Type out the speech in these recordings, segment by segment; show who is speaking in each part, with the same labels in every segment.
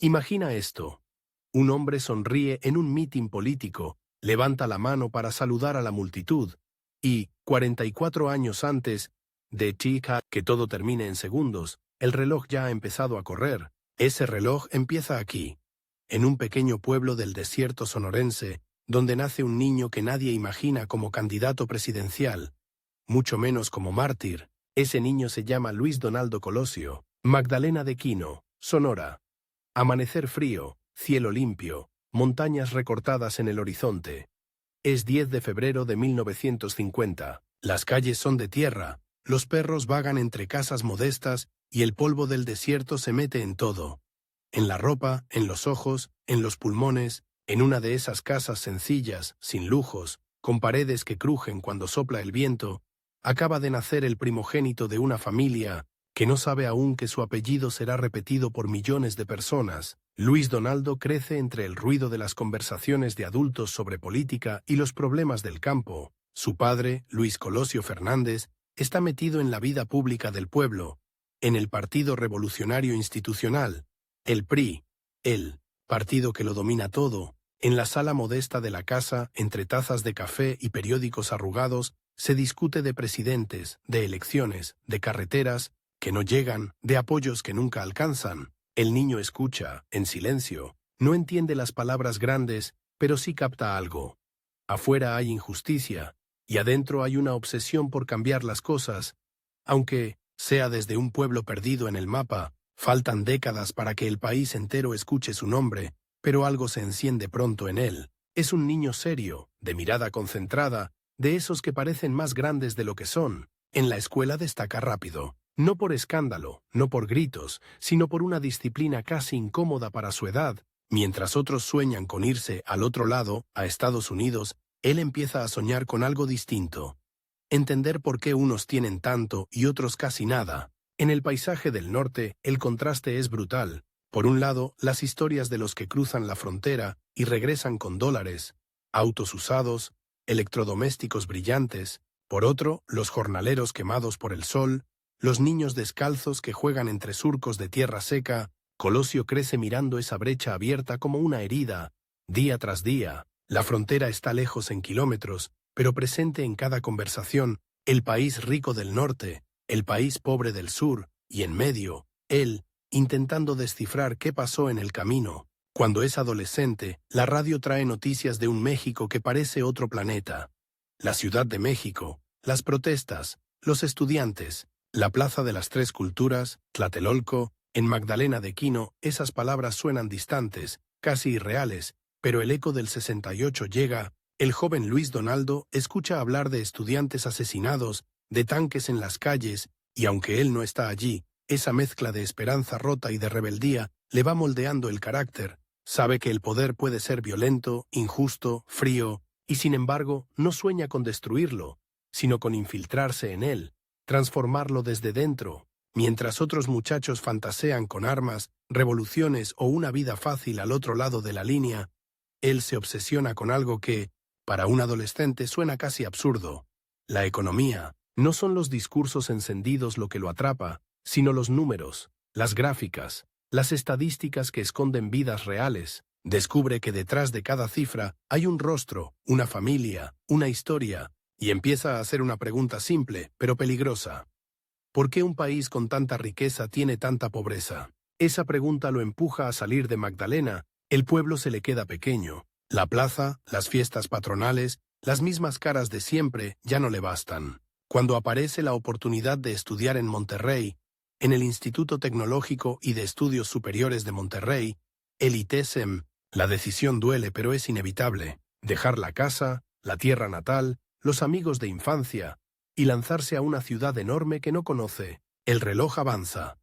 Speaker 1: Imagina esto. Un hombre sonríe en un mitin político, levanta la mano para saludar a la multitud, y, 44 años antes de que todo termine en segundos, el reloj ya ha empezado a correr. Ese reloj empieza aquí, en un pequeño pueblo del desierto sonorense, donde nace un niño que nadie imagina como candidato presidencial, mucho menos como mártir. Ese niño se llama Luis Donaldo Colosio. Magdalena de Quino, Sonora. Amanecer frío, cielo limpio, montañas recortadas en el horizonte. Es 10 de febrero de 1950. Las calles son de tierra, los perros vagan entre casas modestas y el polvo del desierto se mete en todo. En la ropa, en los ojos, en los pulmones, en una de esas casas sencillas, sin lujos, con paredes que crujen cuando sopla el viento, acaba de nacer el primogénito de una familia que no sabe aún que su apellido será repetido por millones de personas. Luis Donaldo crece entre el ruido de las conversaciones de adultos sobre política y los problemas del campo. Su padre, Luis Colosio Fernández, está metido en la vida pública del pueblo, en el Partido Revolucionario Institucional, el PRI, el partido que lo domina todo. En la sala modesta de la casa, entre tazas de café y periódicos arrugados, se discute de presidentes, de elecciones, de carreteras que no llegan, de apoyos que nunca alcanzan. El niño escucha, en silencio, no entiende las palabras grandes, pero sí capta algo. Afuera hay injusticia, y adentro hay una obsesión por cambiar las cosas. Aunque sea desde un pueblo perdido en el mapa, faltan décadas para que el país entero escuche su nombre, pero algo se enciende pronto en él. Es un niño serio, de mirada concentrada, de esos que parecen más grandes de lo que son. En la escuela destaca rápido, no por escándalo, no por gritos, sino por una disciplina casi incómoda para su edad. Mientras otros sueñan con irse al otro lado, a Estados Unidos, él empieza a soñar con algo distinto. Entender por qué unos tienen tanto y otros casi nada. En el paisaje del norte, el contraste es brutal. Por un lado, las historias de los que cruzan la frontera y regresan con dólares, autos usados, electrodomésticos brillantes. Por otro, los jornaleros quemados por el sol, los niños descalzos que juegan entre surcos de tierra seca. Colosio crece mirando esa brecha abierta como una herida, día tras día. La frontera está lejos en kilómetros, pero presente en cada conversación. El país rico del norte, el país pobre del sur, y en medio, él, intentando descifrar qué pasó en el camino. Cuando es adolescente, la radio trae noticias de un México que parece otro planeta. La Ciudad de México, las protestas, los estudiantes, la Plaza de las Tres Culturas, Tlatelolco. En Magdalena de Quino, esas palabras suenan distantes, casi irreales, pero el eco del 68 llega. El joven Luis Donaldo escucha hablar de estudiantes asesinados, de tanques en las calles, y aunque él no está allí, esa mezcla de esperanza rota y de rebeldía le va moldeando el carácter. Sabe que el poder puede ser violento, injusto, frío, y sin embargo no sueña con destruirlo, sino con infiltrarse en él, transformarlo desde dentro. Mientras otros muchachos fantasean con armas, revoluciones o una vida fácil al otro lado de la línea, él se obsesiona con algo que, para un adolescente, suena casi absurdo. La economía. No son los discursos encendidos lo que lo atrapa, sino los números, las gráficas, las estadísticas que esconden vidas reales. Descubre que detrás de cada cifra hay un rostro, una familia, una historia, y empieza a hacer una pregunta simple, pero peligrosa. ¿Por qué un país con tanta riqueza tiene tanta pobreza? Esa pregunta lo empuja a salir de Magdalena. El pueblo se le queda pequeño. La plaza, las fiestas patronales, las mismas caras de siempre ya no le bastan. Cuando aparece la oportunidad de estudiar en Monterrey, en el Instituto Tecnológico y de Estudios Superiores de Monterrey, el ITESM, la decisión duele pero es inevitable. Dejar la casa, la tierra natal, los amigos de infancia, y lanzarse a una ciudad enorme que no conoce. El reloj avanza.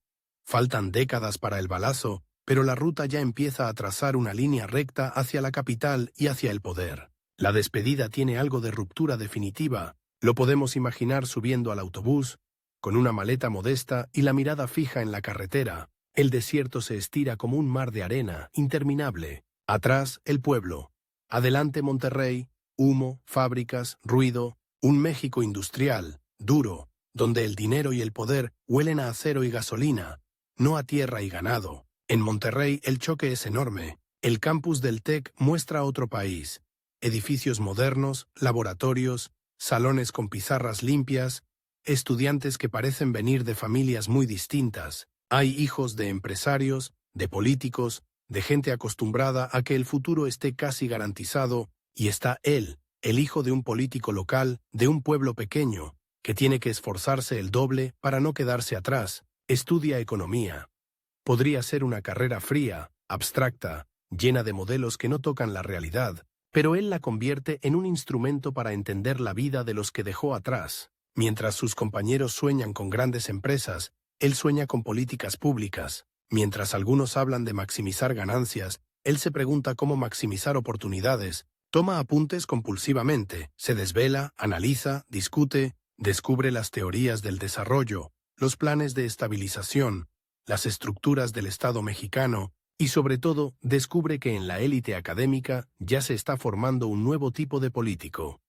Speaker 1: Faltan décadas para el balazo, pero la ruta ya empieza a trazar una línea recta hacia la capital y hacia el poder. La despedida tiene algo de ruptura definitiva. Lo podemos imaginar subiendo al autobús, con una maleta modesta y la mirada fija en la carretera. El desierto se estira como un mar de arena, interminable. Atrás, el pueblo. Adelante, Monterrey, humo, fábricas, ruido. Un México industrial, duro, donde el dinero y el poder huelen a acero y gasolina, no a tierra y ganado. En Monterrey el choque es enorme. El campus del TEC muestra otro país. Edificios modernos, laboratorios, salones con pizarras limpias, estudiantes que parecen venir de familias muy distintas. Hay hijos de empresarios, de políticos, de gente acostumbrada a que el futuro esté casi garantizado, y está él, el hijo de un político local, de un pueblo pequeño, que tiene que esforzarse el doble para no quedarse atrás. Estudia economía. Podría ser una carrera fría, abstracta, llena de modelos que no tocan la realidad, pero él la convierte en un instrumento para entender la vida de los que dejó atrás. Mientras sus compañeros sueñan con grandes empresas, él sueña con políticas públicas. Mientras algunos hablan de maximizar ganancias, él se pregunta cómo maximizar oportunidades, toma apuntes compulsivamente, se desvela, analiza, discute, descubre las teorías del desarrollo, los planes de estabilización, las estructuras del Estado mexicano y, sobre todo, descubre que en la élite académica ya se está formando un nuevo tipo de político.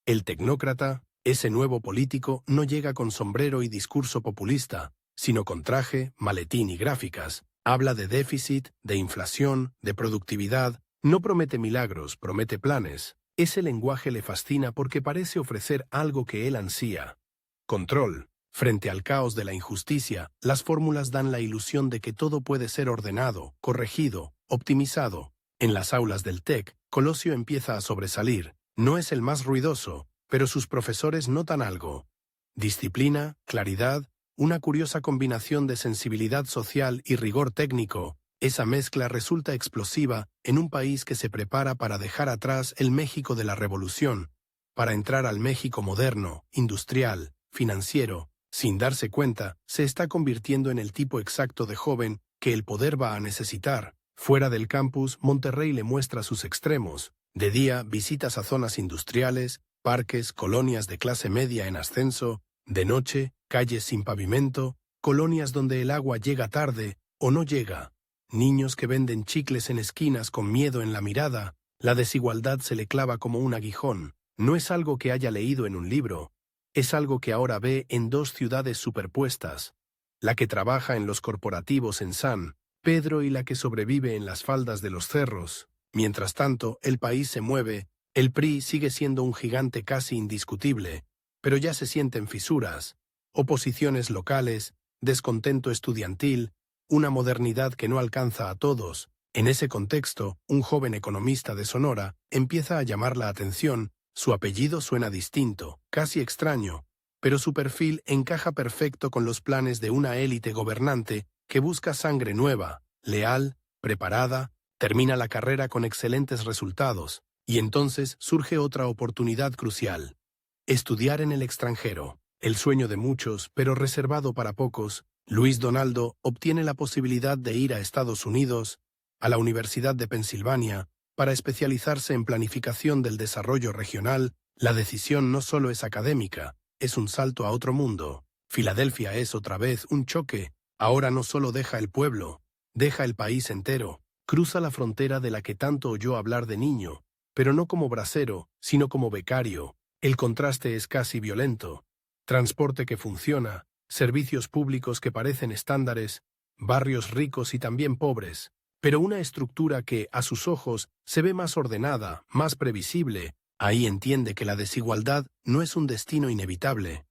Speaker 1: El tecnócrata, ese nuevo político, no llega con sombrero y discurso populista, sino con traje, maletín y gráficas. Habla de déficit, de inflación, de productividad. No promete milagros, promete planes. Ese lenguaje le fascina porque parece ofrecer algo que él ansía. Control. Frente al caos de la injusticia, las fórmulas dan la ilusión de que todo puede ser ordenado, corregido, optimizado. En las aulas del TEC, Colosio empieza a sobresalir. No es el más ruidoso, pero sus profesores notan algo. Disciplina, claridad, una curiosa combinación de sensibilidad social y rigor técnico. Esa mezcla resulta explosiva en un país que se prepara para dejar atrás el México de la Revolución, para entrar al México moderno, industrial, financiero. Sin darse cuenta, se está convirtiendo en el tipo exacto de joven que el poder va a necesitar. Fuera del campus, Monterrey le muestra sus extremos. De día, visitas a zonas industriales, parques, colonias de clase media en ascenso. De noche, calles sin pavimento, colonias donde el agua llega tarde o no llega. Niños que venden chicles en esquinas con miedo en la mirada. La desigualdad se le clava como un aguijón. No es algo que haya leído en un libro. Es algo que ahora ve en dos ciudades superpuestas. La que trabaja en los corporativos en San Pedro y la que sobrevive en las faldas de los cerros. Mientras tanto, el país se mueve. El PRI sigue siendo un gigante casi indiscutible, pero ya se sienten fisuras, oposiciones locales, descontento estudiantil, una modernidad que no alcanza a todos. En ese contexto, un joven economista de Sonora empieza a llamar la atención. Su apellido suena distinto, casi extraño, pero su perfil encaja perfecto con los planes de una élite gobernante que busca sangre nueva, leal, preparada, termina la carrera con excelentes resultados, y entonces surge otra oportunidad crucial. Estudiar en el extranjero, el sueño de muchos, pero reservado para pocos. Luis Donaldo obtiene la posibilidad de ir a Estados Unidos, a la Universidad de Pensilvania, para especializarse en planificación del desarrollo regional. La decisión no solo es académica, es un salto a otro mundo. Filadelfia es otra vez un choque. Ahora no solo deja el pueblo, deja el país entero. Cruza la frontera de la que tanto oyó hablar de niño, pero no como bracero, sino como becario. El contraste es casi violento. Transporte que funciona, servicios públicos que parecen estándares, barrios ricos y también pobres, pero una estructura que, a sus ojos, se ve más ordenada, más previsible. Ahí entiende que la desigualdad no es un destino inevitable,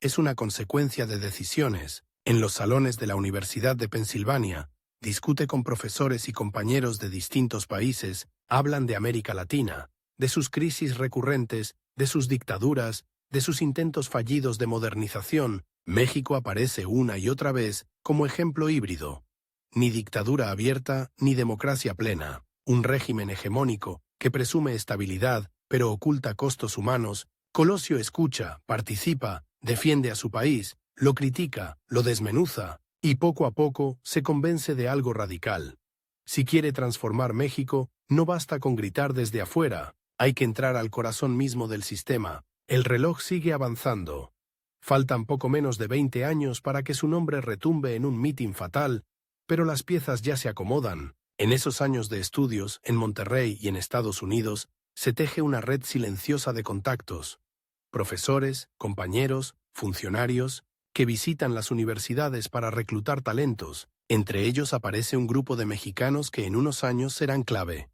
Speaker 1: es una consecuencia de decisiones. En los salones de la Universidad de Pensilvania, discute con profesores y compañeros de distintos países, hablan de América Latina, de sus crisis recurrentes, de sus dictaduras, de sus intentos fallidos de modernización. México aparece una y otra vez como ejemplo híbrido. Ni dictadura abierta, ni democracia plena. Un régimen hegemónico que presume estabilidad, pero oculta costos humanos. Colosio escucha, participa, defiende a su país, lo critica, lo desmenuza, y poco a poco se convence de algo radical. Si quiere transformar México, no basta con gritar desde afuera, hay que entrar al corazón mismo del sistema. El reloj sigue avanzando. Faltan poco menos de 20 años para que su nombre retumbe en un mitin fatal, pero las piezas ya se acomodan. En esos años de estudios, en Monterrey y en Estados Unidos, se teje una red silenciosa de contactos. Profesores, compañeros, funcionarios, que visitan las universidades para reclutar talentos, Entre ellos aparece un grupo de mexicanos que en unos años serán clave.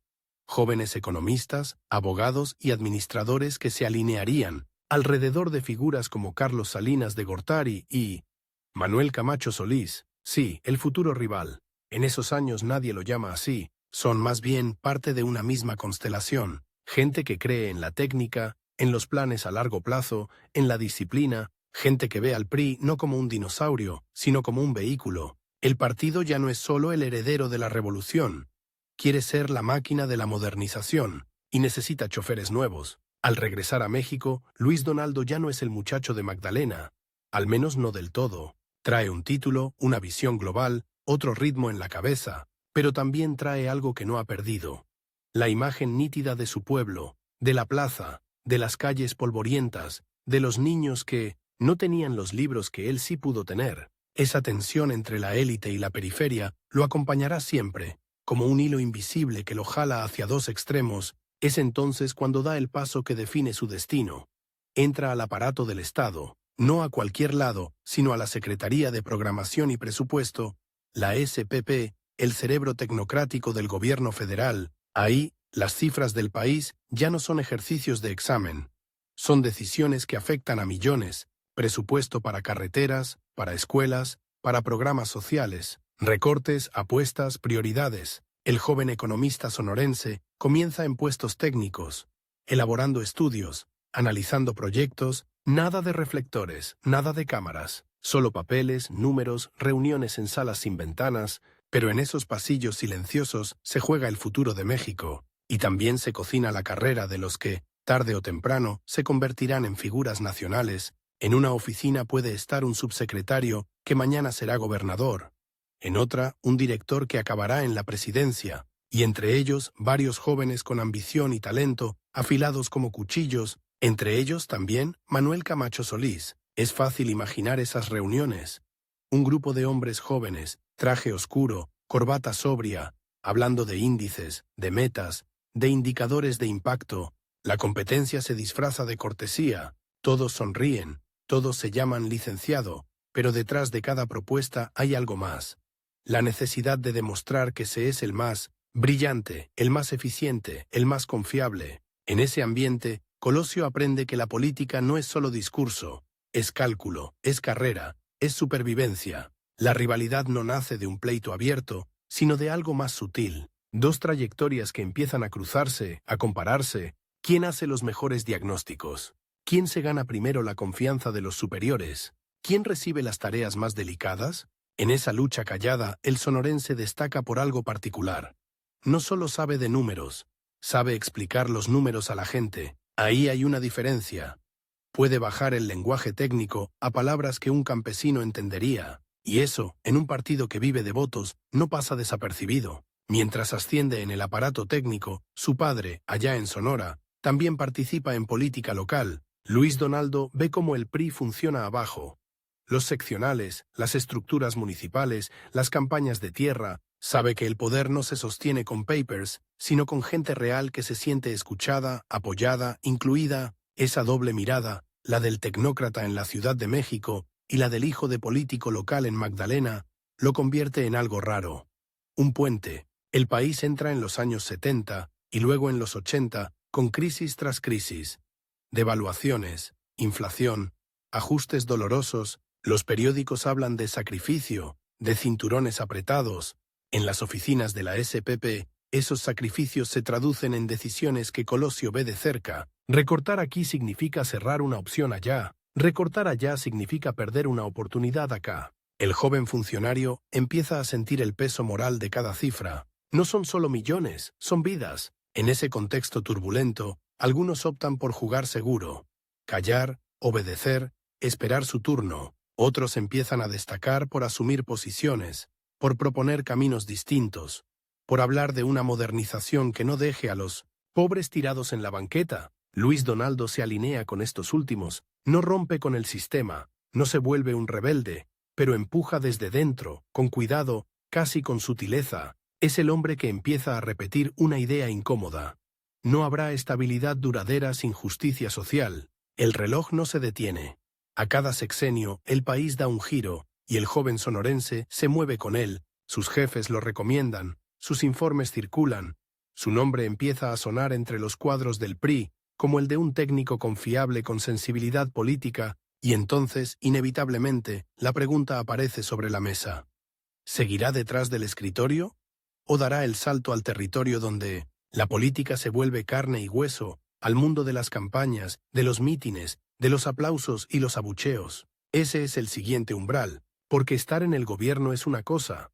Speaker 1: Jóvenes economistas, abogados y administradores que se alinearían alrededor de figuras como Carlos Salinas de Gortari y Manuel Camacho Solís, sí, el futuro rival. En esos años nadie lo llama así, son más bien parte de una misma constelación, gente que cree en la técnica, en los planes a largo plazo, en la disciplina, gente que ve al PRI no como un dinosaurio, sino como un vehículo. El partido ya no es solo el heredero de la revolución, quiere ser la máquina de la modernización, y necesita choferes nuevos. Al regresar a México, Luis Donaldo ya no es el muchacho de Magdalena, al menos no del todo. Trae un título, una visión global, otro ritmo en la cabeza, pero también trae algo que no ha perdido. La imagen nítida de su pueblo, de la plaza, de las calles polvorientas, de los niños que no tenían los libros que él sí pudo tener. Esa tensión entre la élite y la periferia lo acompañará siempre, como un hilo invisible que lo jala hacia dos extremos. Es entonces cuando da el paso que define su destino. Entra al aparato del Estado, no a cualquier lado, sino a la Secretaría de Programación y Presupuesto, la SPP, el cerebro tecnocrático del gobierno federal. Ahí, las cifras del país ya no son ejercicios de examen. Son decisiones que afectan a millones, presupuesto para carreteras, para escuelas, para programas sociales, recortes, apuestas, prioridades. El joven economista sonorense comienza en puestos técnicos, elaborando estudios, analizando proyectos, nada de reflectores, nada de cámaras, solo papeles, números, reuniones en salas sin ventanas, pero en esos pasillos silenciosos se juega el futuro de México, y también se cocina la carrera de los que, tarde o temprano, se convertirán en figuras nacionales. En una oficina puede estar un subsecretario que mañana será gobernador, en otra, un director que acabará en la presidencia, y entre ellos varios jóvenes con ambición y talento, afilados como cuchillos, entre ellos también Manuel Camacho Solís. Es fácil imaginar esas reuniones. Un grupo de hombres jóvenes, traje oscuro, corbata sobria, hablando de índices, de metas, de indicadores de impacto. La competencia se disfraza de cortesía, todos sonríen, todos se llaman licenciado, pero detrás de cada propuesta hay algo más. La necesidad de demostrar que se es el más brillante, el más eficiente, el más confiable. En ese ambiente, Colosio aprende que la política no es solo discurso, es cálculo, es carrera, es supervivencia. La rivalidad no nace de un pleito abierto, sino de algo más sutil. Dos trayectorias que empiezan a cruzarse, a compararse. ¿Quién hace los mejores diagnósticos? ¿Quién se gana primero la confianza de los superiores? ¿Quién recibe las tareas más delicadas? En esa lucha callada, el sonorense destaca por algo particular. No solo sabe de números, sabe explicar los números a la gente. Ahí hay una diferencia. Puede bajar el lenguaje técnico a palabras que un campesino entendería, y eso, en un partido que vive de votos, no pasa desapercibido. Mientras asciende en el aparato técnico, su padre, allá en Sonora, también participa en política local. Luis Donaldo ve cómo el PRI funciona abajo. Los seccionales, las estructuras municipales, las campañas de tierra. Sabe que el poder no se sostiene con papers, sino con gente real que se siente escuchada, apoyada, incluida. Esa doble mirada, la del tecnócrata en la Ciudad de México y la del hijo de político local en Magdalena, lo convierte en algo raro. Un puente. El país entra en los años 70 y luego en los 80, con crisis tras crisis. Devaluaciones, inflación, ajustes dolorosos. Los periódicos hablan de sacrificio, de cinturones apretados. En las oficinas de la SPP, esos sacrificios se traducen en decisiones que Colosio ve de cerca. Recortar aquí significa cerrar una opción allá. Recortar allá significa perder una oportunidad acá. El joven funcionario empieza a sentir el peso moral de cada cifra. No son solo millones, son vidas. En ese contexto turbulento, algunos optan por jugar seguro, callar, obedecer, esperar su turno. Otros empiezan a destacar por asumir posiciones, por proponer caminos distintos, por hablar de una modernización que no deje a los pobres tirados en la banqueta. Luis Donaldo se alinea con estos últimos, no rompe con el sistema, no se vuelve un rebelde, pero empuja desde dentro, con cuidado, casi con sutileza. Es el hombre que empieza a repetir una idea incómoda. No habrá estabilidad duradera sin justicia social. El reloj no se detiene. A cada sexenio, el país da un giro, y el joven sonorense se mueve con él, sus jefes lo recomiendan, sus informes circulan, su nombre empieza a sonar entre los cuadros del PRI como el de un técnico confiable con sensibilidad política, y entonces, inevitablemente, la pregunta aparece sobre la mesa. ¿Seguirá detrás del escritorio? ¿O dará el salto al territorio donde la política se vuelve carne y hueso, al mundo de las campañas, de los mítines, de los aplausos y los abucheos? Ese es el siguiente umbral, porque estar en el gobierno es una cosa.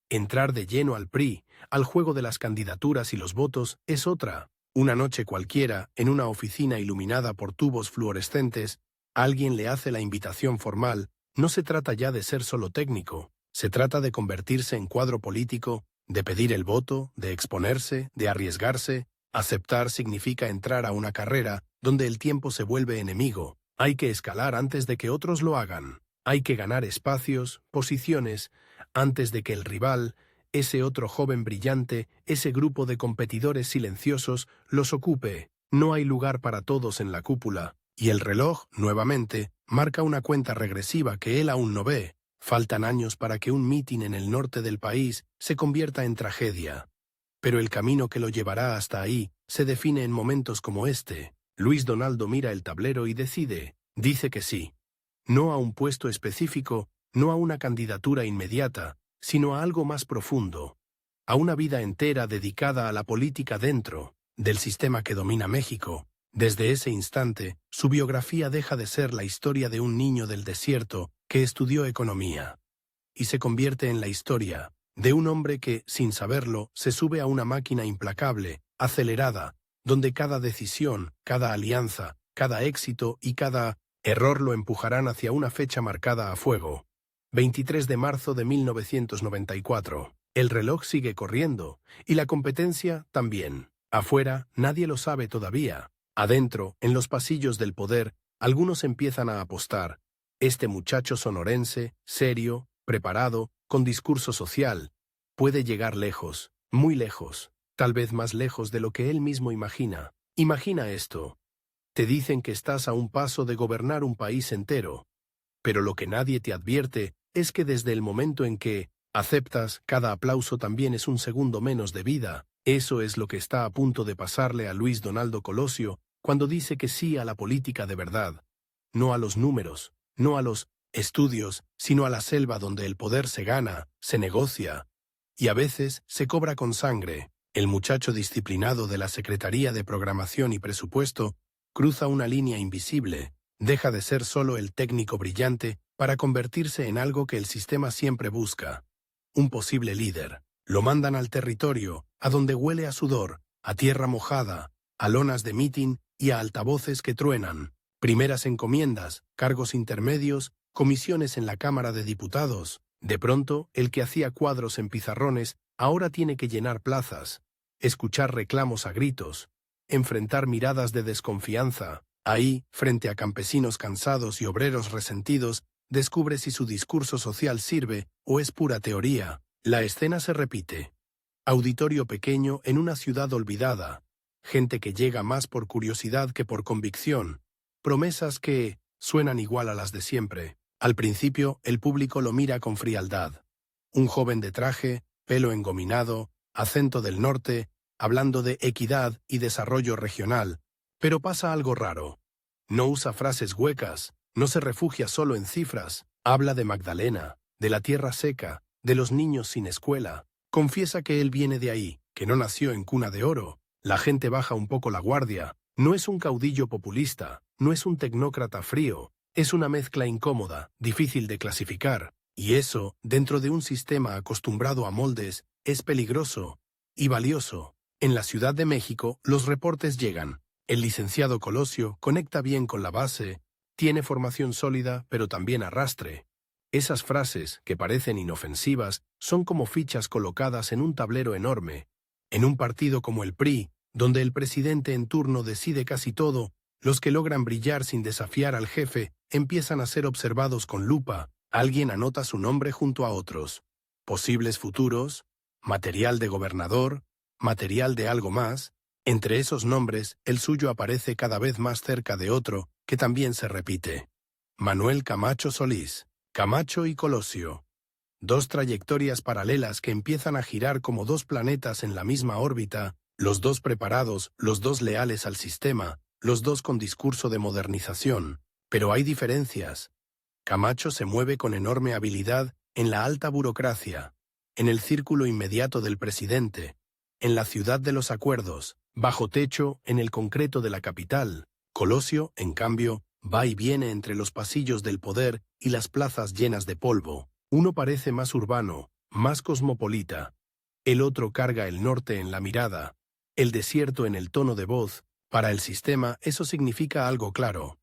Speaker 1: Entrar de lleno al PRI, al juego de las candidaturas y los votos, es otra. Una noche cualquiera, en una oficina iluminada por tubos fluorescentes, alguien le hace la invitación formal. No se trata ya de ser solo técnico, se trata de convertirse en cuadro político, de pedir el voto, de exponerse, de arriesgarse. Aceptar significa entrar a una carrera donde el tiempo se vuelve enemigo. Hay que escalar antes de que otros lo hagan. Hay que ganar espacios, posiciones, antes de que el rival, ese otro joven brillante, ese grupo de competidores silenciosos, los ocupe. No hay lugar para todos en la cúpula, y el reloj, nuevamente, marca una cuenta regresiva que él aún no ve. Faltan años para que un mitin en el norte del país se convierta en tragedia. Pero el camino que lo llevará hasta ahí se define en momentos como este. Luis Donaldo mira el tablero y decide. Dice que sí. No a un puesto específico, no a una candidatura inmediata, sino a algo más profundo. A una vida entera dedicada a la política dentro del sistema que domina México. Desde ese instante, su biografía deja de ser la historia de un niño del desierto que estudió economía, y se convierte en la historia de un hombre que, sin saberlo, se sube a una máquina implacable, acelerada, donde cada decisión, cada alianza, cada éxito y cada error lo empujarán hacia una fecha marcada a fuego. 23 de marzo de 1994. El reloj sigue corriendo, y la competencia también. Afuera, nadie lo sabe todavía. Adentro, en los pasillos del poder, algunos empiezan a apostar. Este muchacho sonorense, serio, preparado, con discurso social, puede llegar lejos, muy lejos, tal vez más lejos de lo que él mismo imagina. Imagina esto. Te dicen que estás a un paso de gobernar un país entero, pero lo que nadie te advierte es que desde el momento en que aceptas, cada aplauso también es un segundo menos de vida. Eso es lo que está a punto de pasarle a Luis Donaldo Colosio cuando dice que sí a la política de verdad, no a los números, no a los estudios, sino a la selva donde el poder se gana, se negocia, y a veces se cobra con sangre. El muchacho disciplinado de la Secretaría de Programación y Presupuesto cruza una línea invisible, deja de ser solo el técnico brillante para convertirse en algo que el sistema siempre busca. Un posible líder. Lo mandan al territorio, a donde huele a sudor, a tierra mojada, a lonas de mitin y a altavoces que truenan. Primeras encomiendas, cargos intermedios, comisiones en la Cámara de Diputados. De pronto, el que hacía cuadros en pizarrones ahora tiene que llenar plazas, escuchar reclamos a gritos, enfrentar miradas de desconfianza. Ahí, frente a campesinos cansados y obreros resentidos, descubre si su discurso social sirve o es pura teoría. La escena se repite. Auditorio pequeño en una ciudad olvidada. Gente que llega más por curiosidad que por convicción. Promesas que suenan igual a las de siempre. Al principio, el público lo mira con frialdad. Un joven de traje, pelo engominado, acento del norte, hablando de equidad y desarrollo regional. Pero pasa algo raro. No usa frases huecas, no se refugia solo en cifras. Habla de Magdalena, de la tierra seca, de los niños sin escuela. Confiesa que él viene de ahí, que no nació en cuna de oro. La gente baja un poco la guardia. No es un caudillo populista, no es un tecnócrata frío. Es una mezcla incómoda, difícil de clasificar. Y eso, dentro de un sistema acostumbrado a moldes, es peligroso y valioso. En la Ciudad de México, los reportes llegan. El licenciado Colosio conecta bien con la base, tiene formación sólida, pero también arrastre. Esas frases, que parecen inofensivas, son como fichas colocadas en un tablero enorme. En un partido como el PRI, donde el presidente en turno decide casi todo, los que logran brillar sin desafiar al jefe empiezan a ser observados con lupa. Alguien anota su nombre junto a otros. Posibles futuros, material de gobernador, material de algo más. Entre esos nombres, el suyo aparece cada vez más cerca de otro, que también se repite. Manuel Camacho Solís. Camacho y Colosio. dos trayectorias paralelas que empiezan a girar como dos planetas en la misma órbita, los dos preparados, los dos leales al sistema, los dos con discurso de modernización. Pero hay diferencias. Camacho se mueve con enorme habilidad en la alta burocracia, en el círculo inmediato del presidente, en la ciudad de los acuerdos, bajo techo, en el concreto de la capital. Colosio, en cambio, va y viene entre los pasillos del poder y las plazas llenas de polvo. Uno parece más urbano, más cosmopolita. El otro carga el norte en la mirada, el desierto en el tono de voz. Para el sistema eso significa algo claro.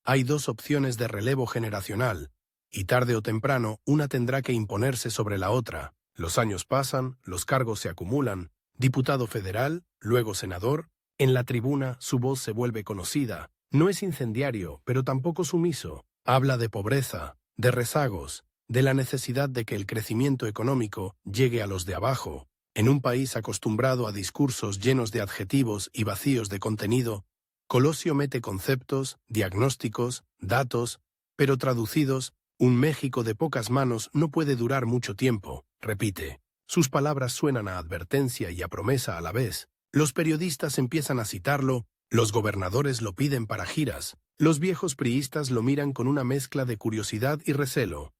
Speaker 1: Hay dos opciones de relevo generacional, y tarde o temprano una tendrá que imponerse sobre la otra. Los años pasan, los cargos se acumulan, diputado federal, luego senador. En la tribuna su voz se vuelve conocida. No es incendiario, pero tampoco sumiso. Habla de pobreza, de rezagos, de la necesidad de que el crecimiento económico llegue a los de abajo. En un país acostumbrado a discursos llenos de adjetivos y vacíos de contenido, Colosio mete conceptos, diagnósticos, datos, pero traducidos. Un México de pocas manos no puede durar mucho tiempo, repite. Sus palabras suenan a advertencia y a promesa a la vez. Los periodistas empiezan a citarlo, los gobernadores lo piden para giras, los viejos priistas lo miran con una mezcla de curiosidad y recelo.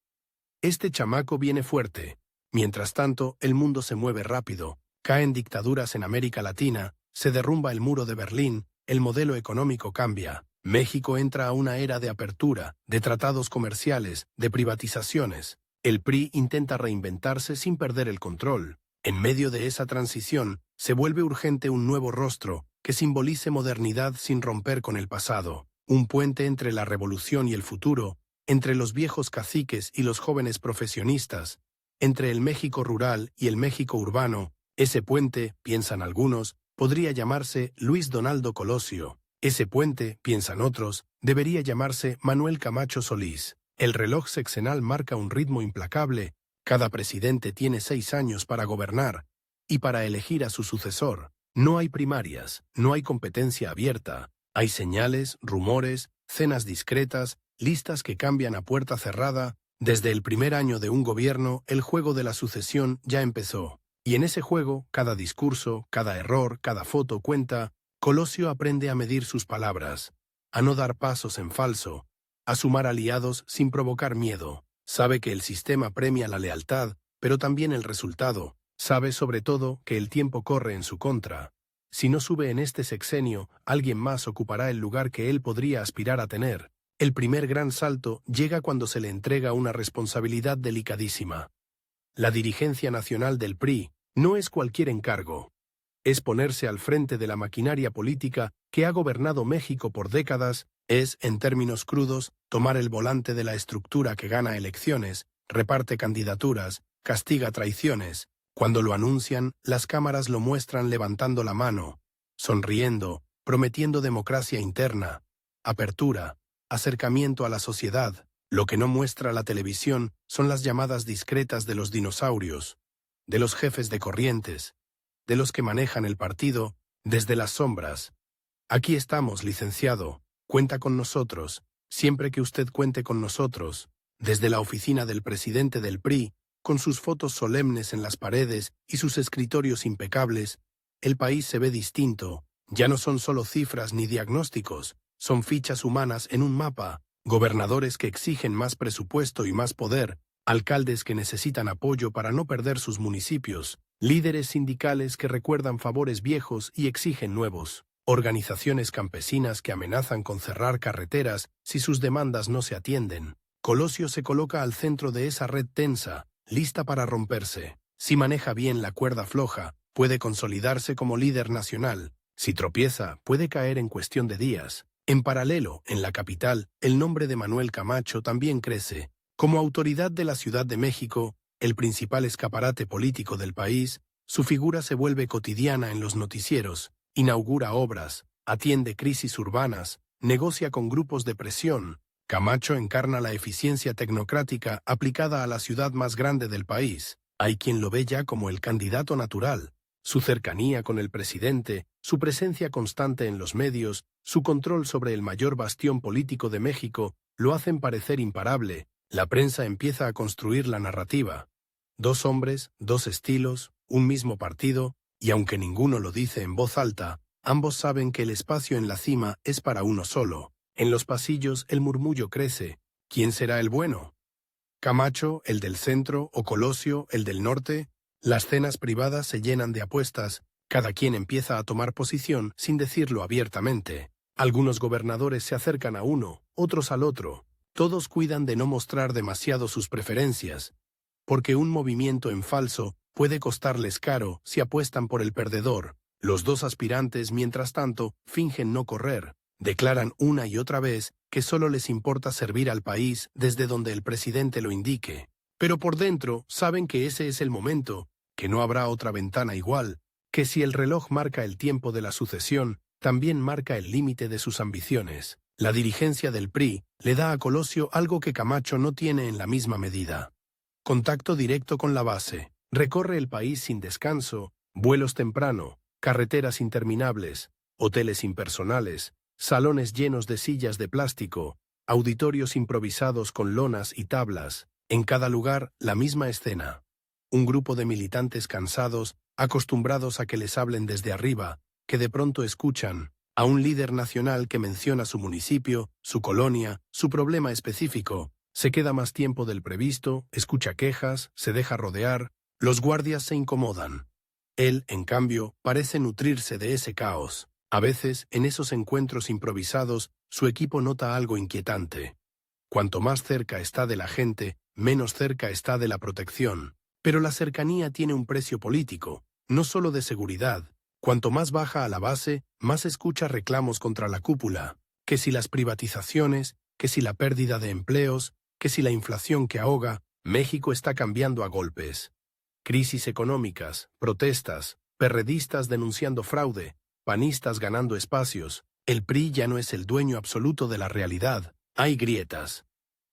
Speaker 1: Este chamaco viene fuerte. Mientras tanto, el mundo se mueve rápido, caen dictaduras en América Latina, se derrumba el muro de Berlín, el modelo económico cambia. México entra a una era de apertura, de tratados comerciales, de privatizaciones. El PRI intenta reinventarse sin perder el control. En medio de esa transición, se vuelve urgente un nuevo rostro, que simbolice modernidad sin romper con el pasado. Un puente entre la revolución y el futuro, entre los viejos caciques y los jóvenes profesionistas, entre el México rural y el México urbano. Ese puente, piensan algunos, podría llamarse Luis Donaldo Colosio. Ese puente, piensan otros, debería llamarse Manuel Camacho Solís. El reloj sexenal marca un ritmo implacable. Cada presidente tiene 6 años para gobernar y para elegir a su sucesor. No hay primarias, no hay competencia abierta. Hay señales, rumores, cenas discretas, listas que cambian a puerta cerrada. Desde el primer año de un gobierno, el juego de la sucesión ya empezó. Y en ese juego, cada discurso, cada error, cada foto cuenta. Colosio aprende a medir sus palabras, a no dar pasos en falso, a sumar aliados sin provocar miedo. Sabe que el sistema premia la lealtad, pero también el resultado. Sabe sobre todo que el tiempo corre en su contra. Si no sube en este sexenio, alguien más ocupará el lugar que él podría aspirar a tener. El primer gran salto llega cuando se le entrega una responsabilidad delicadísima. La dirigencia nacional del PRI no es cualquier encargo. Es ponerse al frente de la maquinaria política que ha gobernado México por décadas, es, en términos crudos, tomar el volante de la estructura que gana elecciones, reparte candidaturas, castiga traiciones. Cuando lo anuncian, las cámaras lo muestran levantando la mano, sonriendo, prometiendo democracia interna, apertura, acercamiento a la sociedad. Lo que no muestra la televisión son las llamadas discretas de los dinosaurios, de los jefes de corrientes, de los que manejan el partido desde las sombras. Aquí estamos, licenciado, cuenta con nosotros, siempre que usted cuente con nosotros, desde la oficina del presidente del PRI, con sus fotos solemnes en las paredes y sus escritorios impecables, el país se ve distinto. Ya no son solo cifras ni diagnósticos, son fichas humanas en un mapa, gobernadores que exigen más presupuesto y más poder, alcaldes que necesitan apoyo para no perder sus municipios, líderes sindicales que recuerdan favores viejos y exigen nuevos, organizaciones campesinas que amenazan con cerrar carreteras si sus demandas no se atienden. Colosio se coloca al centro de esa red tensa, lista para romperse. Si maneja bien la cuerda floja, puede consolidarse como líder nacional. Si tropieza, puede caer en cuestión de días. En paralelo, en la capital, el nombre de Manuel Camacho también crece. Como autoridad de la Ciudad de México, el principal escaparate político del país, su figura se vuelve cotidiana en los noticieros, inaugura obras, atiende crisis urbanas, negocia con grupos de presión. Camacho encarna la eficiencia tecnocrática aplicada a la ciudad más grande del país. Hay quien lo ve ya como el candidato natural. Su cercanía con el presidente, su presencia constante en los medios, su control sobre el mayor bastión político de México, lo hacen parecer imparable. La prensa empieza a construir la narrativa. Dos hombres, dos estilos, un mismo partido, y aunque ninguno lo dice en voz alta, ambos saben que el espacio en la cima es para uno solo. En los pasillos el murmullo crece. ¿Quién será el bueno? ¿Camacho, el del centro, o Colosio, el del norte? Las cenas privadas se llenan de apuestas. Cada quien empieza a tomar posición sin decirlo abiertamente. Algunos gobernadores se acercan a uno, otros al otro. Todos cuidan de no mostrar demasiado sus preferencias, porque un movimiento en falso puede costarles caro si apuestan por el perdedor. Los dos aspirantes, mientras tanto, fingen no correr. Declaran una y otra vez que solo les importa servir al país desde donde el presidente lo indique. Pero por dentro saben que ese es el momento, que no habrá otra ventana igual, que si el reloj marca el tiempo de la sucesión, también marca el límite de sus ambiciones. La dirigencia del PRI le da a Colosio algo que Camacho no tiene en la misma medida. Contacto directo con la base. Recorre el país sin descanso, vuelos temprano, carreteras interminables, hoteles impersonales, salones llenos de sillas de plástico, auditorios improvisados con lonas y tablas. En cada lugar, la misma escena. Un grupo de militantes cansados, acostumbrados a que les hablen desde arriba, que de pronto escuchan a un líder nacional que menciona su municipio, su colonia, su problema específico. Se queda más tiempo del previsto, escucha quejas, se deja rodear, los guardias se incomodan. Él, en cambio, parece nutrirse de ese caos. A veces, en esos encuentros improvisados, su equipo nota algo inquietante. Cuanto más cerca está de la gente, menos cerca está de la protección. Pero la cercanía tiene un precio político, no solo de seguridad. Cuanto más baja a la base, más escucha reclamos contra la cúpula, que si las privatizaciones, que si la pérdida de empleos, que si la inflación que ahoga, México está cambiando a golpes. Crisis económicas, protestas, perredistas denunciando fraude, panistas ganando espacios. El PRI ya no es el dueño absoluto de la realidad, hay grietas.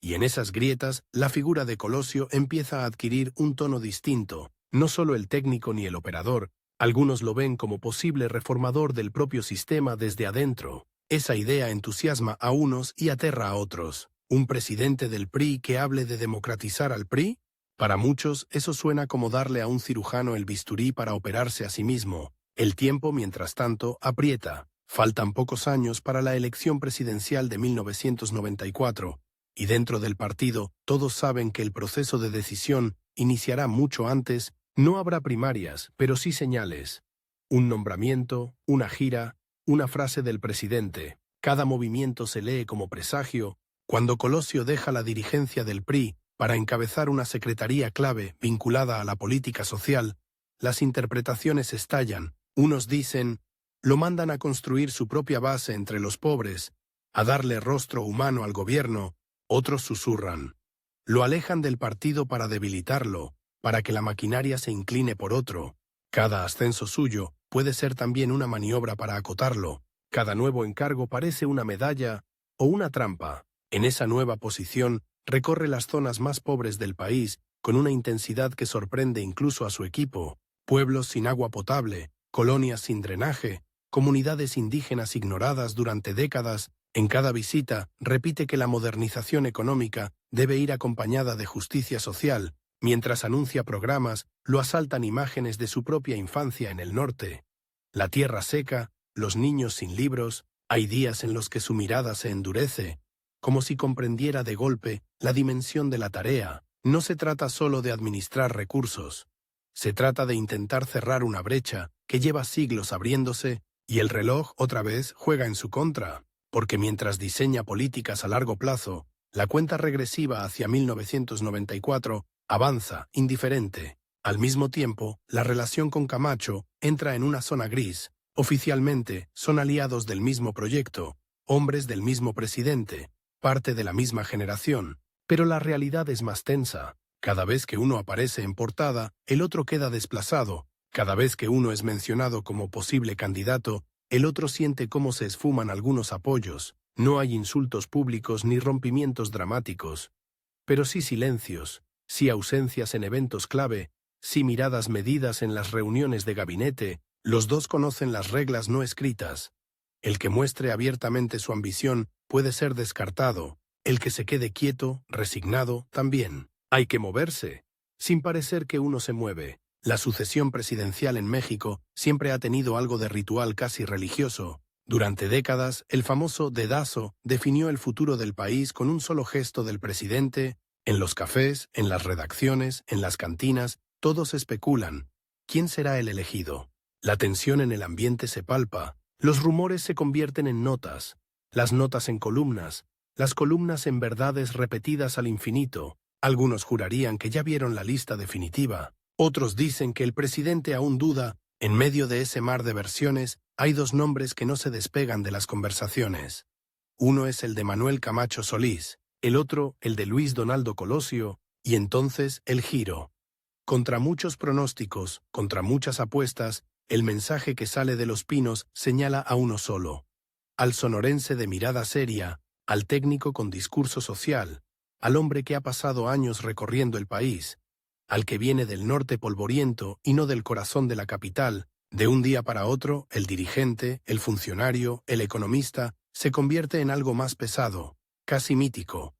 Speaker 1: Y en esas grietas, la figura de Colosio empieza a adquirir un tono distinto. No solo el técnico ni el operador, algunos lo ven como posible reformador del propio sistema desde adentro. Esa idea entusiasma a unos y aterra a otros. ¿Un presidente del PRI que hable de democratizar al PRI? Para muchos, eso suena como darle a un cirujano el bisturí para operarse a sí mismo. El tiempo, mientras tanto, aprieta. Faltan pocos años para la elección presidencial de 1994, y dentro del partido, todos saben que el proceso de decisión iniciará mucho antes. No habrá primarias, pero sí señales. Un nombramiento, una gira, una frase del presidente. Cada movimiento se lee como presagio. Cuando Colosio deja la dirigencia del PRI para encabezar una secretaría clave vinculada a la política social, las interpretaciones estallan. Unos dicen, lo mandan a construir su propia base entre los pobres, a darle rostro humano al gobierno. Otros susurran, lo alejan del partido para debilitarlo, para que la maquinaria se incline por otro. Cada ascenso suyo puede ser también una maniobra para acotarlo. Cada nuevo encargo parece una medalla o una trampa. En esa nueva posición, recorre las zonas más pobres del país con una intensidad que sorprende incluso a su equipo. Pueblos sin agua potable, colonias sin drenaje, comunidades indígenas ignoradas durante décadas. En cada visita, repite que la modernización económica debe ir acompañada de justicia social. Mientras anuncia programas, lo asaltan imágenes de su propia infancia en el norte. La tierra seca, los niños sin libros, hay días en los que su mirada se endurece, como si comprendiera de golpe la dimensión de la tarea. No se trata solo de administrar recursos. Se trata de intentar cerrar una brecha que lleva siglos abriéndose, y el reloj otra vez juega en su contra, porque mientras diseña políticas a largo plazo, la cuenta regresiva hacia 1994 avanza, indiferente. Al mismo tiempo, la relación con Camacho entra en una zona gris. Oficialmente, son aliados del mismo proyecto, hombres del mismo presidente, parte de la misma generación, pero la realidad es más tensa. Cada vez que uno aparece en portada, el otro queda desplazado. Cada vez que uno es mencionado como posible candidato, el otro siente cómo se esfuman algunos apoyos. No hay insultos públicos ni rompimientos dramáticos, pero sí silencios, sí ausencias en eventos clave, sí miradas medidas en las reuniones de gabinete. Los dos conocen las reglas no escritas. El que muestre abiertamente su ambición puede ser descartado. El que se quede quieto, resignado, también. Hay que moverse. sin parecer que uno se mueve. La sucesión presidencial en México siempre ha tenido algo de ritual casi religioso. Durante décadas, el famoso dedazo definió el futuro del país con un solo gesto del presidente. En los cafés, en las redacciones, en las cantinas, todos especulan. ¿Quién será el elegido? La tensión en el ambiente se palpa. Los rumores se convierten en notas, las notas en columnas, las columnas en verdades repetidas al infinito. Algunos jurarían que ya vieron la lista definitiva. Otros dicen que el presidente aún duda. En medio de ese mar de versiones, hay dos nombres que no se despegan de las conversaciones. Uno es el de Manuel Camacho Solís, el otro el de Luis Donaldo Colosio, y entonces el giro. Contra muchos pronósticos, contra muchas apuestas, el mensaje que sale de Los Pinos señala a uno solo. Al sonorense de mirada seria, al técnico con discurso social, al hombre que ha pasado años recorriendo el país, al que viene del norte polvoriento y no del corazón de la capital. De un día para otro, el dirigente, el funcionario, el economista, se convierte en algo más pesado, casi mítico.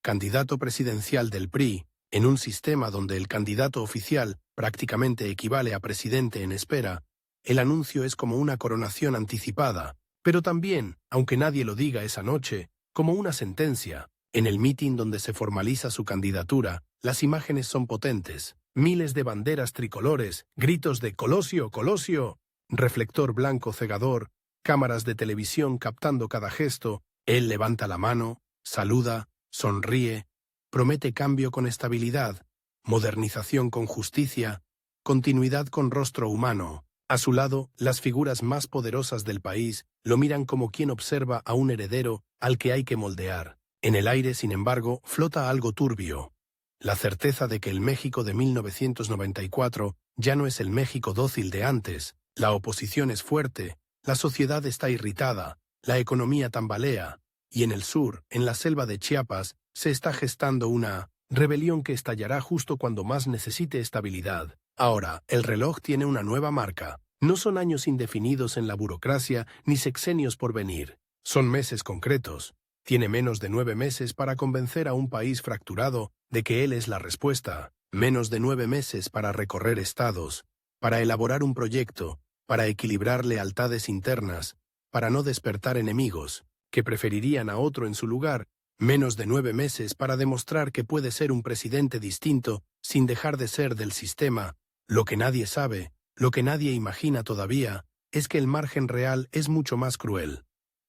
Speaker 1: Candidato presidencial del PRI, en un sistema donde el candidato oficial prácticamente equivale a presidente en espera, el anuncio es como una coronación anticipada, pero también, aunque nadie lo diga esa noche, como una sentencia. En el mitin donde se formaliza su candidatura, las imágenes son potentes. Miles de banderas tricolores, gritos de «Colosio, Colosio», reflector blanco cegador, cámaras de televisión captando cada gesto. Él levanta la mano, saluda, sonríe, promete cambio con estabilidad, modernización con justicia, continuidad con rostro humano. A su lado, las figuras más poderosas del país lo miran como quien observa a un heredero al que hay que moldear. En el aire, sin embargo, flota algo turbio. La certeza de que el México de 1994 ya no es el México dócil de antes. La oposición es fuerte, la sociedad está irritada, la economía tambalea, y en el sur, en la selva de Chiapas, se está gestando una rebelión que estallará justo cuando más necesite estabilidad. Ahora, el reloj tiene una nueva marca. No son años indefinidos en la burocracia ni sexenios por venir. Son meses concretos. Tiene menos de 9 meses para convencer a un país fracturado de que él es la respuesta. Menos de 9 meses para recorrer estados, para elaborar un proyecto, para equilibrar lealtades internas, para no despertar enemigos, que preferirían a otro en su lugar. Menos de 9 meses para demostrar que puede ser un presidente distinto sin dejar de ser del sistema. Lo que nadie sabe, lo que nadie imagina todavía, es que el margen real es mucho más cruel.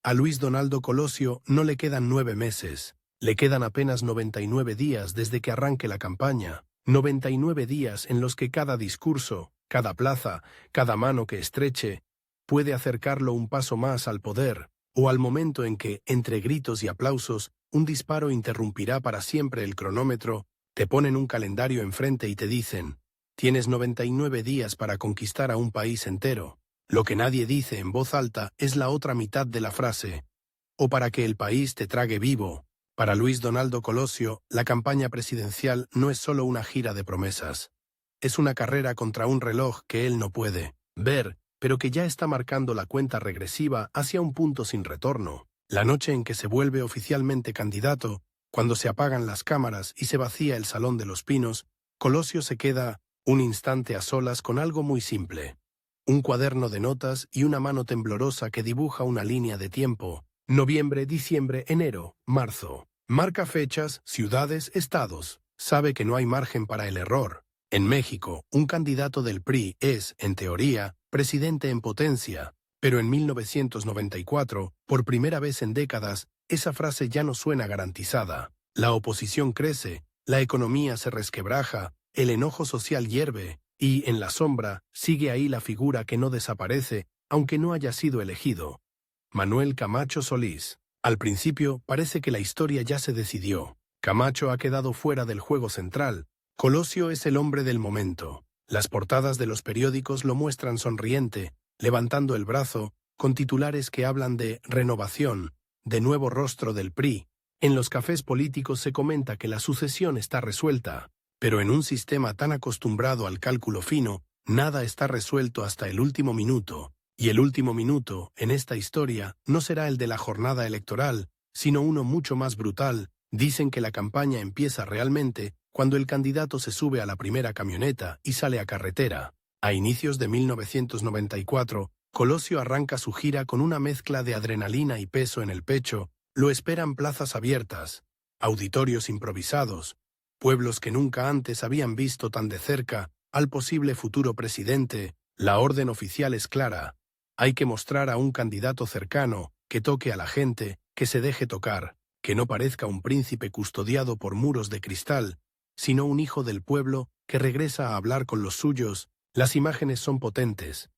Speaker 1: A Luis Donaldo Colosio no le quedan 9 meses, le quedan apenas 99 días desde que arranque la campaña, 99 días en los que cada discurso, cada plaza, cada mano que estreche, puede acercarlo un paso más al poder, o al momento en que, entre gritos y aplausos, un disparo interrumpirá para siempre el cronómetro. Te ponen un calendario enfrente y te dicen, tienes 99 días para conquistar a un país entero. Lo que nadie dice en voz alta es la otra mitad de la frase. O para que el país te trague vivo. Para Luis Donaldo Colosio, la campaña presidencial no es solo una gira de promesas. Es una carrera contra un reloj que él no puede ver, pero que ya está marcando la cuenta regresiva hacia un punto sin retorno. La noche en que se vuelve oficialmente candidato, cuando se apagan las cámaras y se vacía el Salón de los Pinos, Colosio se queda un instante a solas con algo muy simple. Un cuaderno de notas y una mano temblorosa que dibuja una línea de tiempo. Noviembre, diciembre, enero, marzo. Marca fechas, ciudades, estados. Sabe que no hay margen para el error. En México, un candidato del PRI es, en teoría, presidente en potencia. Pero en 1994, por primera vez en décadas, esa frase ya no suena garantizada. La oposición crece, la economía se resquebraja, el enojo social hierve, y, en la sombra, sigue ahí la figura que no desaparece, aunque no haya sido elegido. Manuel Camacho Solís. Al principio, parece que la historia ya se decidió. Camacho ha quedado fuera del juego central. Colosio es el hombre del momento. Las portadas de los periódicos lo muestran sonriente, levantando el brazo, con titulares que hablan de renovación, de nuevo rostro del PRI. En los cafés políticos se comenta que la sucesión está resuelta, pero en un sistema tan acostumbrado al cálculo fino, nada está resuelto hasta el último minuto. Y el último minuto, en esta historia, no será el de la jornada electoral, sino uno mucho más brutal. Dicen que la campaña empieza realmente cuando el candidato se sube a la primera camioneta y sale a carretera. A inicios de 1994, Colosio arranca su gira con una mezcla de adrenalina y peso en el pecho. Lo esperan plazas abiertas, auditorios improvisados, pueblos que nunca antes habían visto tan de cerca al posible futuro presidente. La orden oficial es clara. Hay que mostrar a un candidato cercano, que toque a la gente, que se deje tocar, que no parezca un príncipe custodiado por muros de cristal, sino un hijo del pueblo que regresa a hablar con los suyos. Las imágenes son potentes.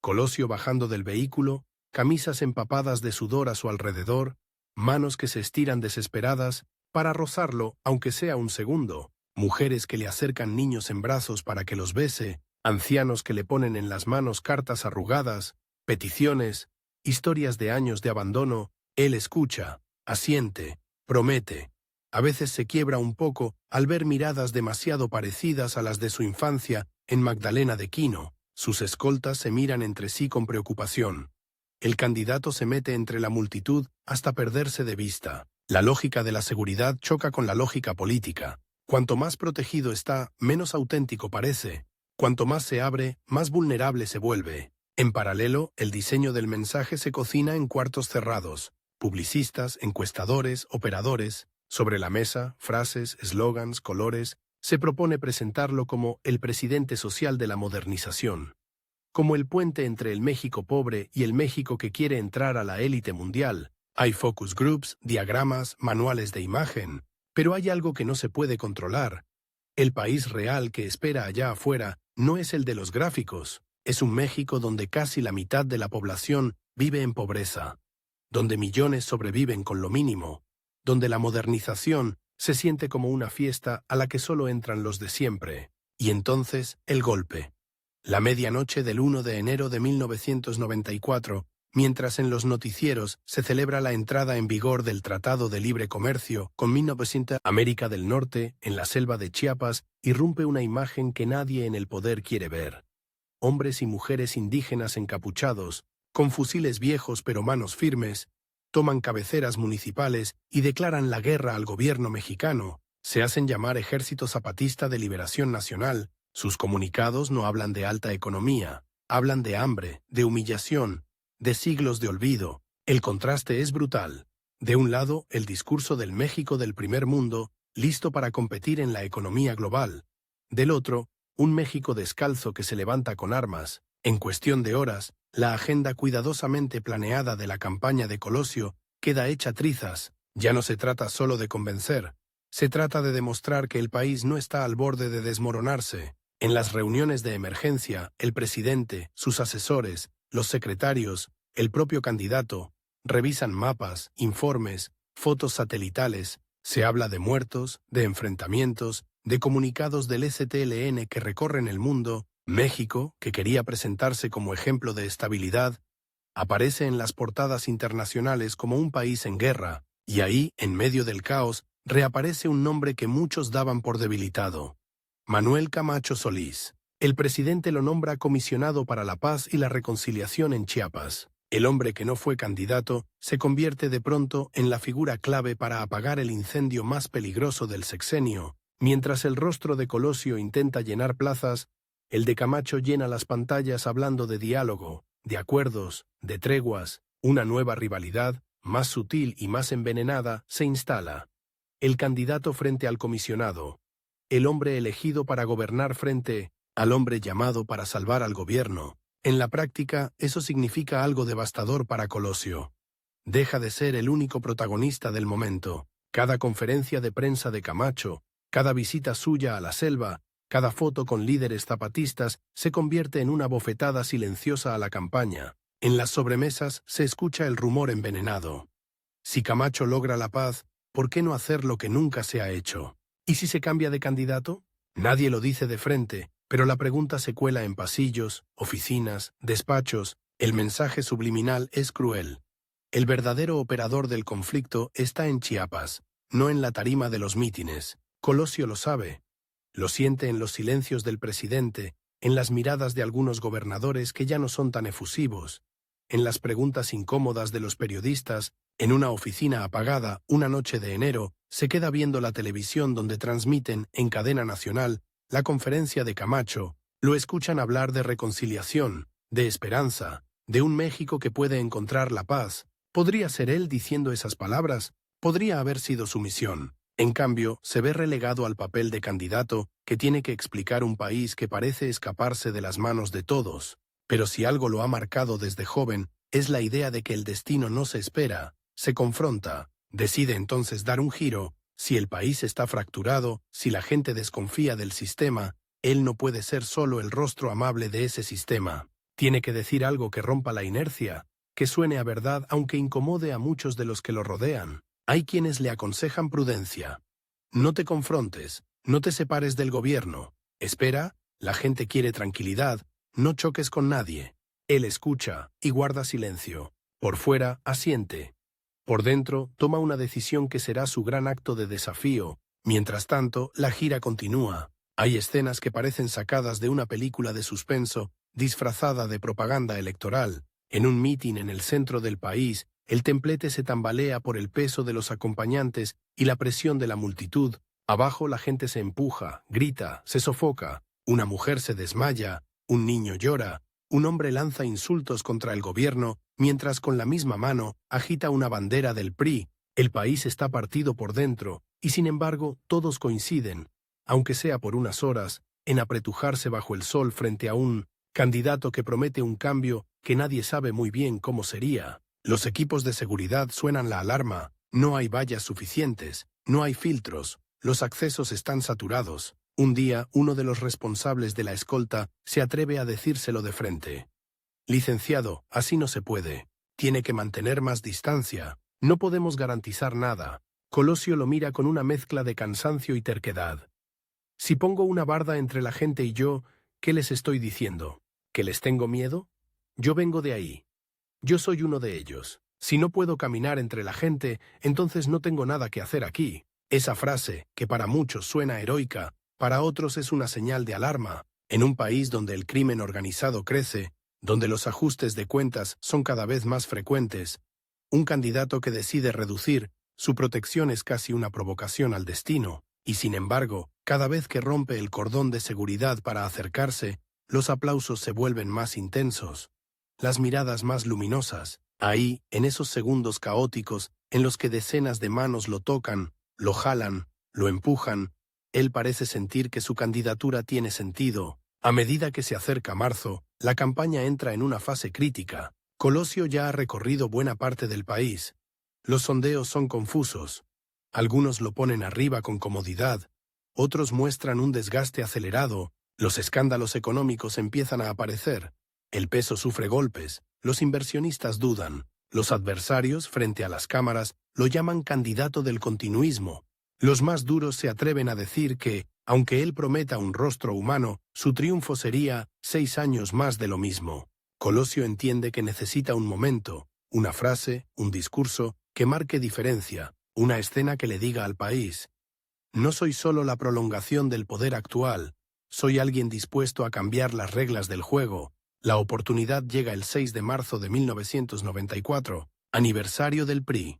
Speaker 1: Colosio bajando del vehículo, camisas empapadas de sudor a su alrededor, manos que se estiran desesperadas para rozarlo, aunque sea un segundo, mujeres que le acercan niños en brazos para que los bese, ancianos que le ponen en las manos cartas arrugadas, peticiones, historias de años de abandono. Él escucha, asiente, promete. A veces se quiebra un poco al ver miradas demasiado parecidas a las de su infancia en Magdalena de Quino. Sus escoltas se miran entre sí con preocupación. El candidato se mete entre la multitud hasta perderse de vista. La lógica de la seguridad choca con la lógica política. Cuanto más protegido está, menos auténtico parece. Cuanto más se abre, más vulnerable se vuelve. En paralelo, el diseño del mensaje se cocina en cuartos cerrados. Publicistas, encuestadores, operadores. Sobre la mesa, frases, eslogans, colores. Se propone presentarlo como el presidente social de la modernización. Como el puente entre el México pobre y el México que quiere entrar a la élite mundial. Hay focus groups, diagramas, manuales de imagen. Pero hay algo que no se puede controlar. El país real que espera allá afuera no es el de los gráficos. Es un México donde casi la mitad de la población vive en pobreza. Donde millones sobreviven con lo mínimo. Donde la modernización se siente como una fiesta a la que solo entran los de siempre. Y entonces, el golpe. La medianoche del 1 de enero de 1994, mientras en los noticieros se celebra la entrada en vigor del Tratado de Libre Comercio con 1900, América del Norte, en la selva de Chiapas, irrumpe una imagen que nadie en el poder quiere ver. Hombres y mujeres indígenas encapuchados, con fusiles viejos pero manos firmes, toman cabeceras municipales y declaran la guerra al gobierno mexicano. Se hacen llamar Ejército Zapatista de Liberación Nacional. Sus comunicados no hablan de alta economía, hablan de hambre, de humillación, de siglos de olvido. El contraste es brutal. De un lado, el discurso del México del primer mundo, listo para competir en la economía global. Del otro, un México descalzo que se levanta con armas. En cuestión de horas, la agenda cuidadosamente planeada de la campaña de Colosio queda hecha trizas. Ya no se trata solo de convencer, se trata de demostrar que el país no está al borde de desmoronarse. En las reuniones de emergencia, el presidente, sus asesores, los secretarios, el propio candidato, revisan mapas, informes, fotos satelitales. Se habla de muertos, de enfrentamientos, de comunicados del STLN que recorren el mundo. México, que quería presentarse como ejemplo de estabilidad, aparece en las portadas internacionales como un país en guerra, y ahí, en medio del caos, reaparece un nombre que muchos daban por debilitado. Manuel Camacho Solís. El presidente lo nombra comisionado para la paz y la reconciliación en Chiapas. El hombre que no fue candidato se convierte de pronto en la figura clave para apagar el incendio más peligroso del sexenio. Mientras el rostro de Colosio intenta llenar plazas, el de Camacho llena las pantallas hablando de diálogo, de acuerdos, de treguas. Una nueva rivalidad, más sutil y más envenenada, se instala. El candidato frente al comisionado. El hombre elegido para gobernar frente al hombre llamado para salvar al gobierno. En la práctica, eso significa algo devastador para Colosio. Deja de ser el único protagonista del momento. Cada conferencia de prensa de Camacho, cada visita suya a la selva, cada foto con líderes zapatistas se convierte en una bofetada silenciosa a la campaña. En las sobremesas se escucha el rumor envenenado. Si Camacho logra la paz, ¿por qué no hacer lo que nunca se ha hecho? ¿Y si se cambia de candidato? Nadie lo dice de frente, pero la pregunta se cuela en pasillos, oficinas, despachos. El mensaje subliminal es cruel. El verdadero operador del conflicto está en Chiapas, no en la tarima de los mítines. Colosio lo sabe. Lo siente en los silencios del presidente, en las miradas de algunos gobernadores que ya no son tan efusivos, en las preguntas incómodas de los periodistas, en una oficina apagada, una noche de enero, se queda viendo la televisión donde transmiten, en cadena nacional, la conferencia de Camacho, lo escuchan hablar de reconciliación, de esperanza, de un México que puede encontrar la paz. ¿Podría ser él diciendo esas palabras? Podría haber sido su misión. En cambio, se ve relegado al papel de candidato que tiene que explicar un país que parece escaparse de las manos de todos. Pero si algo lo ha marcado desde joven, es la idea de que el destino no se espera, se confronta. Decide entonces dar un giro. Si el país está fracturado, si la gente desconfía del sistema, él no puede ser solo el rostro amable de ese sistema. Tiene que decir algo que rompa la inercia, que suene a verdad aunque incomode a muchos de los que lo rodean. Hay quienes le aconsejan prudencia. No te confrontes, no te separes del gobierno. Espera, la gente quiere tranquilidad, no choques con nadie. Él escucha y guarda silencio. Por fuera, asiente. Por dentro, toma una decisión que será su gran acto de desafío. Mientras tanto, la gira continúa. Hay escenas que parecen sacadas de una película de suspenso, disfrazada de propaganda electoral. En un mitin en el centro del país, el templete se tambalea por el peso de los acompañantes y la presión de la multitud. Abajo la gente se empuja, grita, se sofoca. Una mujer se desmaya, un niño llora, un hombre lanza insultos contra el gobierno, mientras con la misma mano agita una bandera del PRI. El país está partido por dentro, y sin embargo todos coinciden, aunque sea por unas horas, en apretujarse bajo el sol frente a un candidato que promete un cambio que nadie sabe muy bien cómo sería. Los equipos de seguridad suenan la alarma, no hay vallas suficientes, no hay filtros, los accesos están saturados. Un día, uno de los responsables de la escolta se atreve a decírselo de frente. Licenciado, así no se puede. Tiene que mantener más distancia. No podemos garantizar nada. Colosio lo mira con una mezcla de cansancio y terquedad. Si pongo una barda entre la gente y yo, ¿qué les estoy diciendo? ¿Que les tengo miedo? Yo vengo de ahí. Yo soy uno de ellos. Si no puedo caminar entre la gente, entonces no tengo nada que hacer aquí. Esa frase, que para muchos suena heroica, para otros es una señal de alarma. En un país donde el crimen organizado crece, donde los ajustes de cuentas son cada vez más frecuentes, un candidato que decide reducir su protección es casi una provocación al destino, y sin embargo, cada vez que rompe el cordón de seguridad para acercarse, los aplausos se vuelven más intensos, las miradas más luminosas. Ahí, en esos segundos caóticos, en los que decenas de manos lo tocan, lo jalan, lo empujan, él parece sentir que su candidatura tiene sentido. A medida que se acerca marzo, la campaña entra en una fase crítica. Colosio ya ha recorrido buena parte del país. Los sondeos son confusos. Algunos lo ponen arriba con comodidad, otros muestran un desgaste acelerado, los escándalos económicos empiezan a aparecer, el peso sufre golpes, los inversionistas dudan, los adversarios, frente a las cámaras, lo llaman candidato del continuismo. Los más duros se atreven a decir que, aunque él prometa un rostro humano, su triunfo sería 6 años más de lo mismo. Colosio entiende que necesita un momento, una frase, un discurso, que marque diferencia, una escena que le diga al país: no soy solo la prolongación del poder actual, soy alguien dispuesto a cambiar las reglas del juego. La oportunidad llega el 6 de marzo de 1994, aniversario del PRI.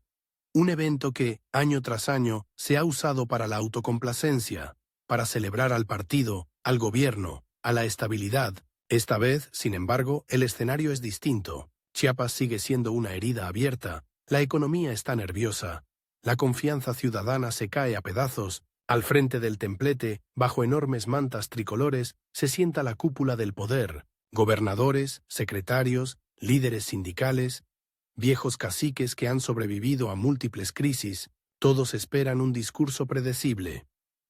Speaker 1: Un evento que, año tras año, se ha usado para la autocomplacencia, para celebrar al partido, al gobierno, a la estabilidad. Esta vez, sin embargo, el escenario es distinto. Chiapas sigue siendo una herida abierta, la economía está nerviosa, la confianza ciudadana se cae a pedazos. Al frente del templete, bajo enormes mantas tricolores, se sienta la cúpula del poder, gobernadores, secretarios, líderes sindicales, viejos caciques que han sobrevivido a múltiples crisis. Todos esperan un discurso predecible.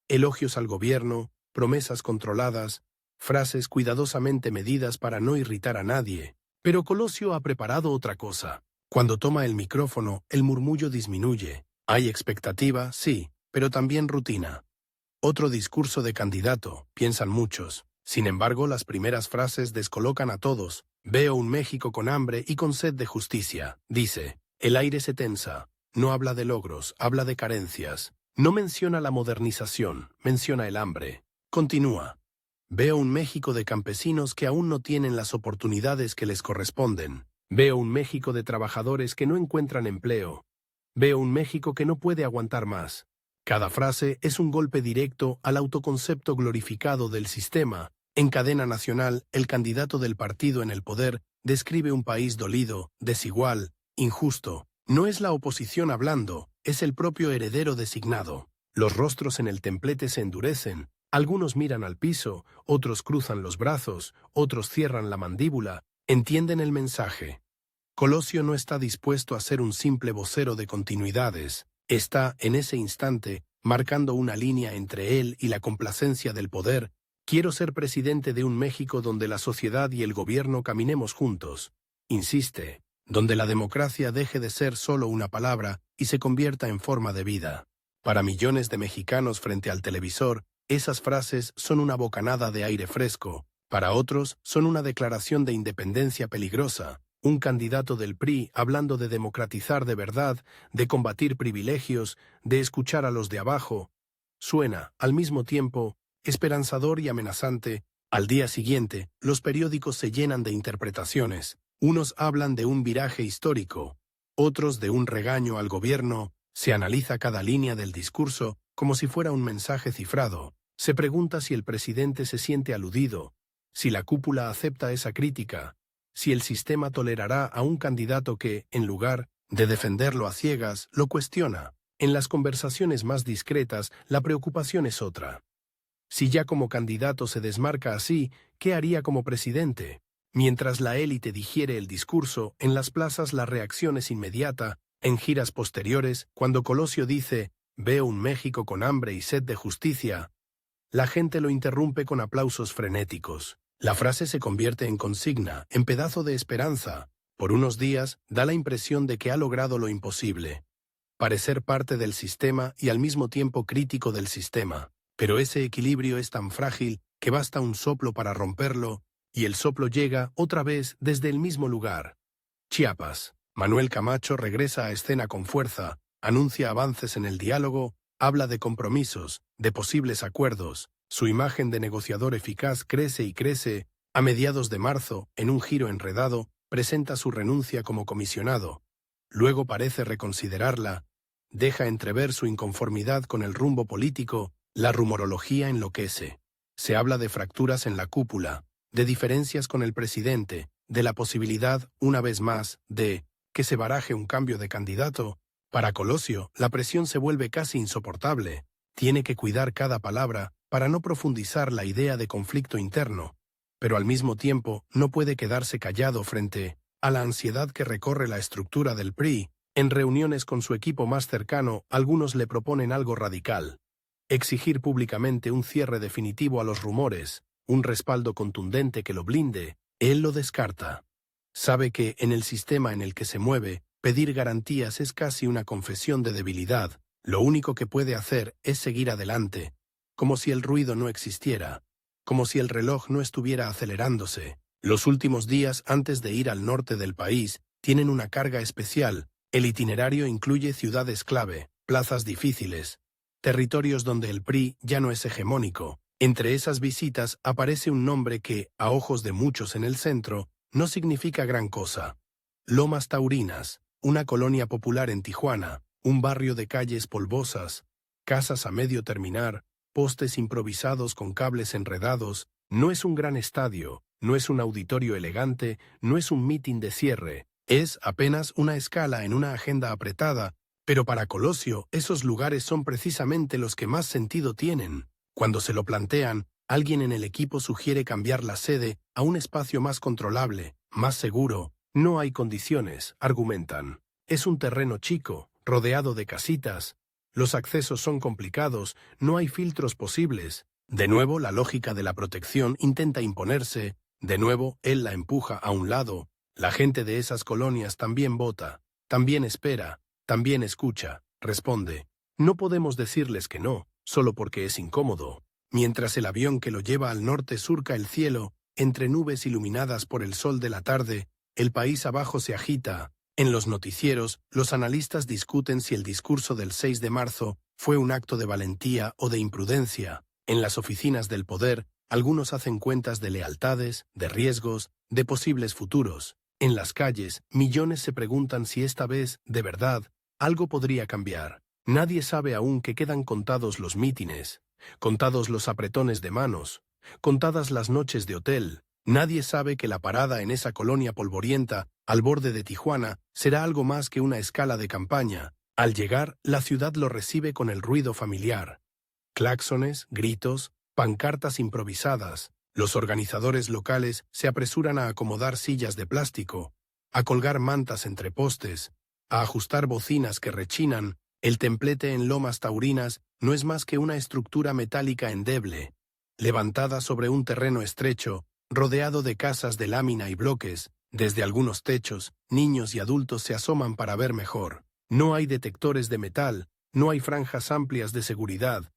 Speaker 1: Elogios al gobierno, promesas controladas, frases cuidadosamente medidas para no irritar a nadie. Pero Colosio ha preparado otra cosa. Cuando toma el micrófono, el murmullo disminuye. Hay expectativa, sí, pero también rutina. Otro discurso de candidato, piensan muchos. Sin embargo, las primeras frases descolocan a todos. Veo un México con hambre y con sed de justicia, dice. El aire se tensa. No habla de logros, habla de carencias. No menciona la modernización, menciona el hambre. Continúa. Veo un México de campesinos que aún no tienen las oportunidades que les corresponden. Veo un México de trabajadores que no encuentran empleo. Veo un México que no puede aguantar más. Cada frase es un golpe directo al autoconcepto glorificado del sistema. En cadena nacional, el candidato del partido en el poder describe un país dolido, desigual, injusto. No es la oposición hablando, es el propio heredero designado. Los rostros en el templete se endurecen. Algunos miran al piso, otros cruzan los brazos, otros cierran la mandíbula. Entienden el mensaje. Colosio no está dispuesto a ser un simple vocero de continuidades. Está, en ese instante, marcando una línea entre él y la complacencia del poder. Quiero ser presidente de un México donde la sociedad y el gobierno caminemos juntos. Insiste, donde la democracia deje de ser solo una palabra y se convierta en forma de vida. Para millones de mexicanos frente al televisor, esas frases son una bocanada de aire fresco. Para otros, son una declaración de independencia peligrosa. Un candidato del PRI hablando de democratizar de verdad, de combatir privilegios, de escuchar a los de abajo. Suena, al mismo tiempo, esperanzador y amenazante. Al día siguiente, los periódicos se llenan de interpretaciones. Unos hablan de un viraje histórico, otros de un regaño al gobierno. Se analiza cada línea del discurso como si fuera un mensaje cifrado. Se pregunta si el presidente se siente aludido, si la cúpula acepta esa crítica, si el sistema tolerará a un candidato que, en lugar de defenderlo a ciegas, lo cuestiona. En las conversaciones más discretas, la preocupación es otra. Si ya como candidato se desmarca así, ¿qué haría como presidente? Mientras la élite digiere el discurso, en las plazas la reacción es inmediata. En giras posteriores, cuando Colosio dice, «Veo un México con hambre y sed de justicia», la gente lo interrumpe con aplausos frenéticos. La frase se convierte en consigna, en pedazo de esperanza. Por unos días, da la impresión de que ha logrado lo imposible. Parecer parte del sistema y al mismo tiempo crítico del sistema. Pero ese equilibrio es tan frágil que basta un soplo para romperlo, y el soplo llega otra vez desde el mismo lugar. Chiapas. Manuel Camacho regresa a escena con fuerza, anuncia avances en el diálogo, habla de compromisos, de posibles acuerdos. Su imagen de negociador eficaz crece y crece. A mediados de marzo, en un giro enredado, presenta su renuncia como comisionado. Luego parece reconsiderarla. Deja entrever su inconformidad con el rumbo político. La rumorología enloquece. Se habla de fracturas en la cúpula, de diferencias con el presidente, de la posibilidad, una vez más, de que se baraje un cambio de candidato. Para Colosio, la presión se vuelve casi insoportable. Tiene que cuidar cada palabra para no profundizar la idea de conflicto interno, pero al mismo tiempo no puede quedarse callado frente a la ansiedad que recorre la estructura del PRI. En reuniones con su equipo más cercano, algunos le proponen algo radical. Exigir públicamente un cierre definitivo a los rumores, un respaldo contundente que lo blinde. Él lo descarta. Sabe que, en el sistema en el que se mueve, pedir garantías es casi una confesión de debilidad. Lo único que puede hacer es seguir adelante, como si el ruido no existiera, como si el reloj no estuviera acelerándose. Los últimos días antes de ir al norte del país tienen una carga especial. El itinerario incluye ciudades clave, plazas difíciles, territorios donde el PRI ya no es hegemónico. Entre esas visitas aparece un nombre que, a ojos de muchos en el centro, no significa gran cosa. Lomas Taurinas, una colonia popular en Tijuana, un barrio de calles polvosas, casas a medio terminar, postes improvisados con cables enredados. No es un gran estadio, no es un auditorio elegante, no es un mitin de cierre, es apenas una escala en una agenda apretada, pero para Colosio esos lugares son precisamente los que más sentido tienen. Cuando se lo plantean, alguien en el equipo sugiere cambiar la sede a un espacio más controlable, más seguro. No hay condiciones, argumentan. Es un terreno chico, rodeado de casitas. Los accesos son complicados, no hay filtros posibles. De nuevo, la lógica de la protección intenta imponerse. De nuevo, él la empuja a un lado. La gente de esas colonias también vota, también espera, también escucha, responde. No podemos decirles que no, solo porque es incómodo. Mientras el avión que lo lleva al norte surca el cielo, entre nubes iluminadas por el sol de la tarde, el país abajo se agita. En los noticieros, los analistas discuten si el discurso del 6 de marzo fue un acto de valentía o de imprudencia. En las oficinas del poder, algunos hacen cuentas de lealtades, de riesgos, de posibles futuros. En las calles, millones se preguntan si esta vez, de verdad, algo podría cambiar. Nadie sabe aún que quedan contados los mítines, contados los apretones de manos, contadas las noches de hotel. Nadie sabe que la parada en esa colonia polvorienta, al borde de Tijuana, será algo más que una escala de campaña. Al llegar, la ciudad lo recibe con el ruido familiar. Claxones, gritos, pancartas improvisadas. Los organizadores locales se apresuran a acomodar sillas de plástico, a colgar mantas entre postes, a ajustar bocinas que rechinan. El templete en Lomas Taurinas no es más que una estructura metálica endeble, levantada sobre un terreno estrecho, rodeado de casas de lámina y bloques. Desde algunos techos, niños y adultos se asoman para ver mejor. No hay detectores de metal, no hay franjas amplias de seguridad,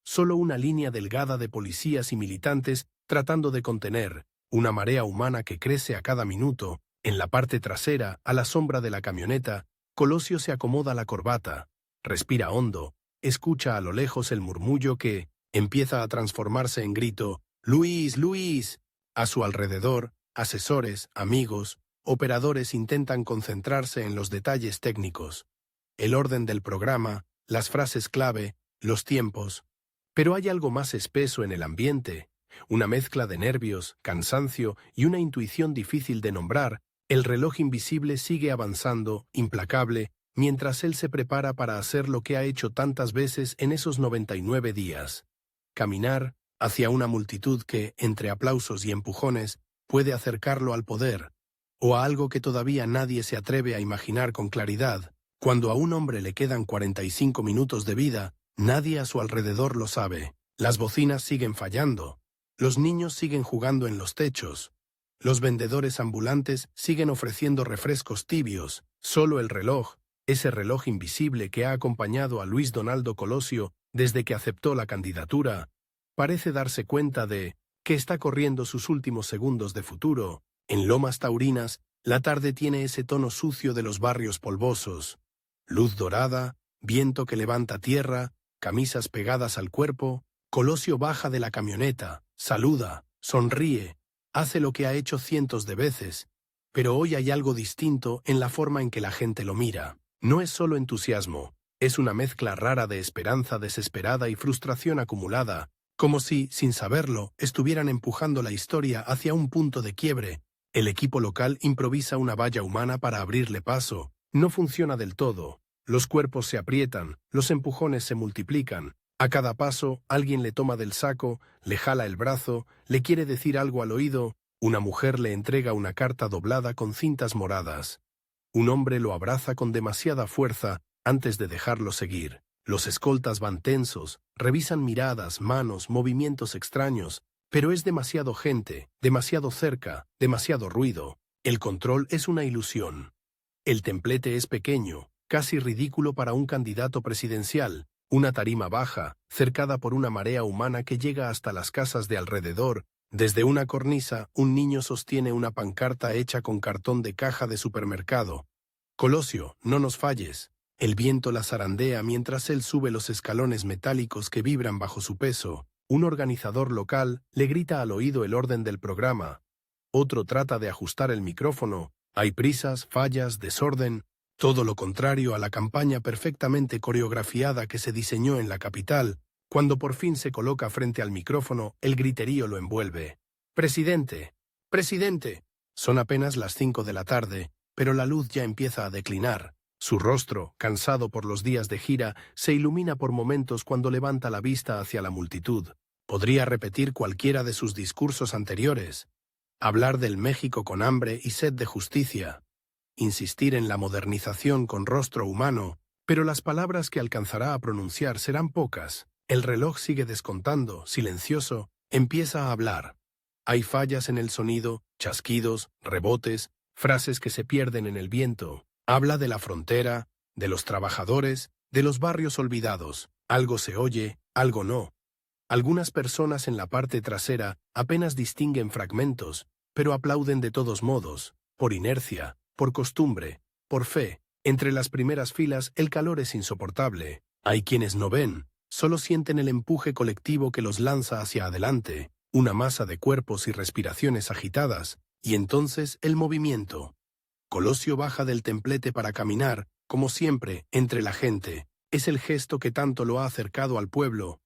Speaker 1: solo una línea delgada de policías y militantes tratando de contener una marea humana que crece a cada minuto. En la parte trasera, a la sombra de la camioneta, Colosio se acomoda la corbata, respira hondo, escucha a lo lejos el murmullo que empieza a transformarse en grito: «¡Luis, Luis!». A su alrededor, asesores, amigos, operadores intentan concentrarse en los detalles técnicos, el orden del programa, las frases clave, los tiempos. Pero hay algo más espeso en el ambiente, una mezcla de nervios, cansancio y una intuición difícil de nombrar. El reloj invisible sigue avanzando, implacable, mientras él se prepara para hacer lo que ha hecho tantas veces en esos 99 días. Caminar hacia una multitud que, entre aplausos y empujones, puede acercarlo al poder, o a algo que todavía nadie se atreve a imaginar con claridad. Cuando a un hombre le quedan 45 minutos de vida, nadie a su alrededor lo sabe. Las bocinas siguen fallando, los niños siguen jugando en los techos, los vendedores ambulantes siguen ofreciendo refrescos tibios. Solo el reloj, ese reloj invisible que ha acompañado a Luis Donaldo Colosio desde que aceptó la candidatura, parece darse cuenta de que está corriendo sus últimos segundos de futuro. En Lomas Taurinas, la tarde tiene ese tono sucio de los barrios polvosos. Luz dorada, viento que levanta tierra, camisas pegadas al cuerpo. Colosio baja de la camioneta, saluda, sonríe, hace lo que ha hecho cientos de veces, pero hoy hay algo distinto en la forma en que la gente lo mira. No es solo entusiasmo, es una mezcla rara de esperanza desesperada y frustración acumulada, como si, sin saberlo, estuvieran empujando la historia hacia un punto de quiebre. El equipo local improvisa una valla humana para abrirle paso. No funciona del todo. Los cuerpos se aprietan, los empujones se multiplican. A cada paso, alguien le toma del saco, le jala el brazo, le quiere decir algo al oído. Una mujer le entrega una carta doblada con cintas moradas. Un hombre lo abraza con demasiada fuerza antes de dejarlo seguir. Los escoltas van tensos, revisan miradas, manos, movimientos extraños, pero es demasiado gente, demasiado cerca, demasiado ruido. El control es una ilusión. El templete es pequeño, casi ridículo para un candidato presidencial, una tarima baja, cercada por una marea humana que llega hasta las casas de alrededor. Desde una cornisa, un niño sostiene una pancarta hecha con cartón de caja de supermercado. «Colosio, no nos falles». El viento la zarandea mientras él sube los escalones metálicos que vibran bajo su peso. Un organizador local le grita al oído el orden del programa. Otro trata de ajustar el micrófono. Hay prisas, fallas, desorden. Todo lo contrario a la campaña perfectamente coreografiada que se diseñó en la capital. Cuando por fin se coloca frente al micrófono, el griterío lo envuelve. «¡Presidente! ¡Presidente!». Son apenas las 5 de la tarde, pero la luz ya empieza a declinar. Su rostro, cansado por los días de gira, se ilumina por momentos cuando levanta la vista hacia la multitud. Podría repetir cualquiera de sus discursos anteriores, hablar del México con hambre y sed de justicia, insistir en la modernización con rostro humano, pero las palabras que alcanzará a pronunciar serán pocas. El reloj sigue descontando, silencioso, empieza a hablar. Hay fallas en el sonido, chasquidos, rebotes, frases que se pierden en el viento. Habla de la frontera, de los trabajadores, de los barrios olvidados. Algo se oye, algo no. Algunas personas en la parte trasera apenas distinguen fragmentos, pero aplauden de todos modos, por inercia, por costumbre, por fe. Entre las primeras filas el calor es insoportable. Hay quienes no ven, solo sienten el empuje colectivo que los lanza hacia adelante, una masa de cuerpos y respiraciones agitadas, y entonces el movimiento. Colosio baja del templete para caminar, como siempre, entre la gente. Es el gesto que tanto lo ha acercado al pueblo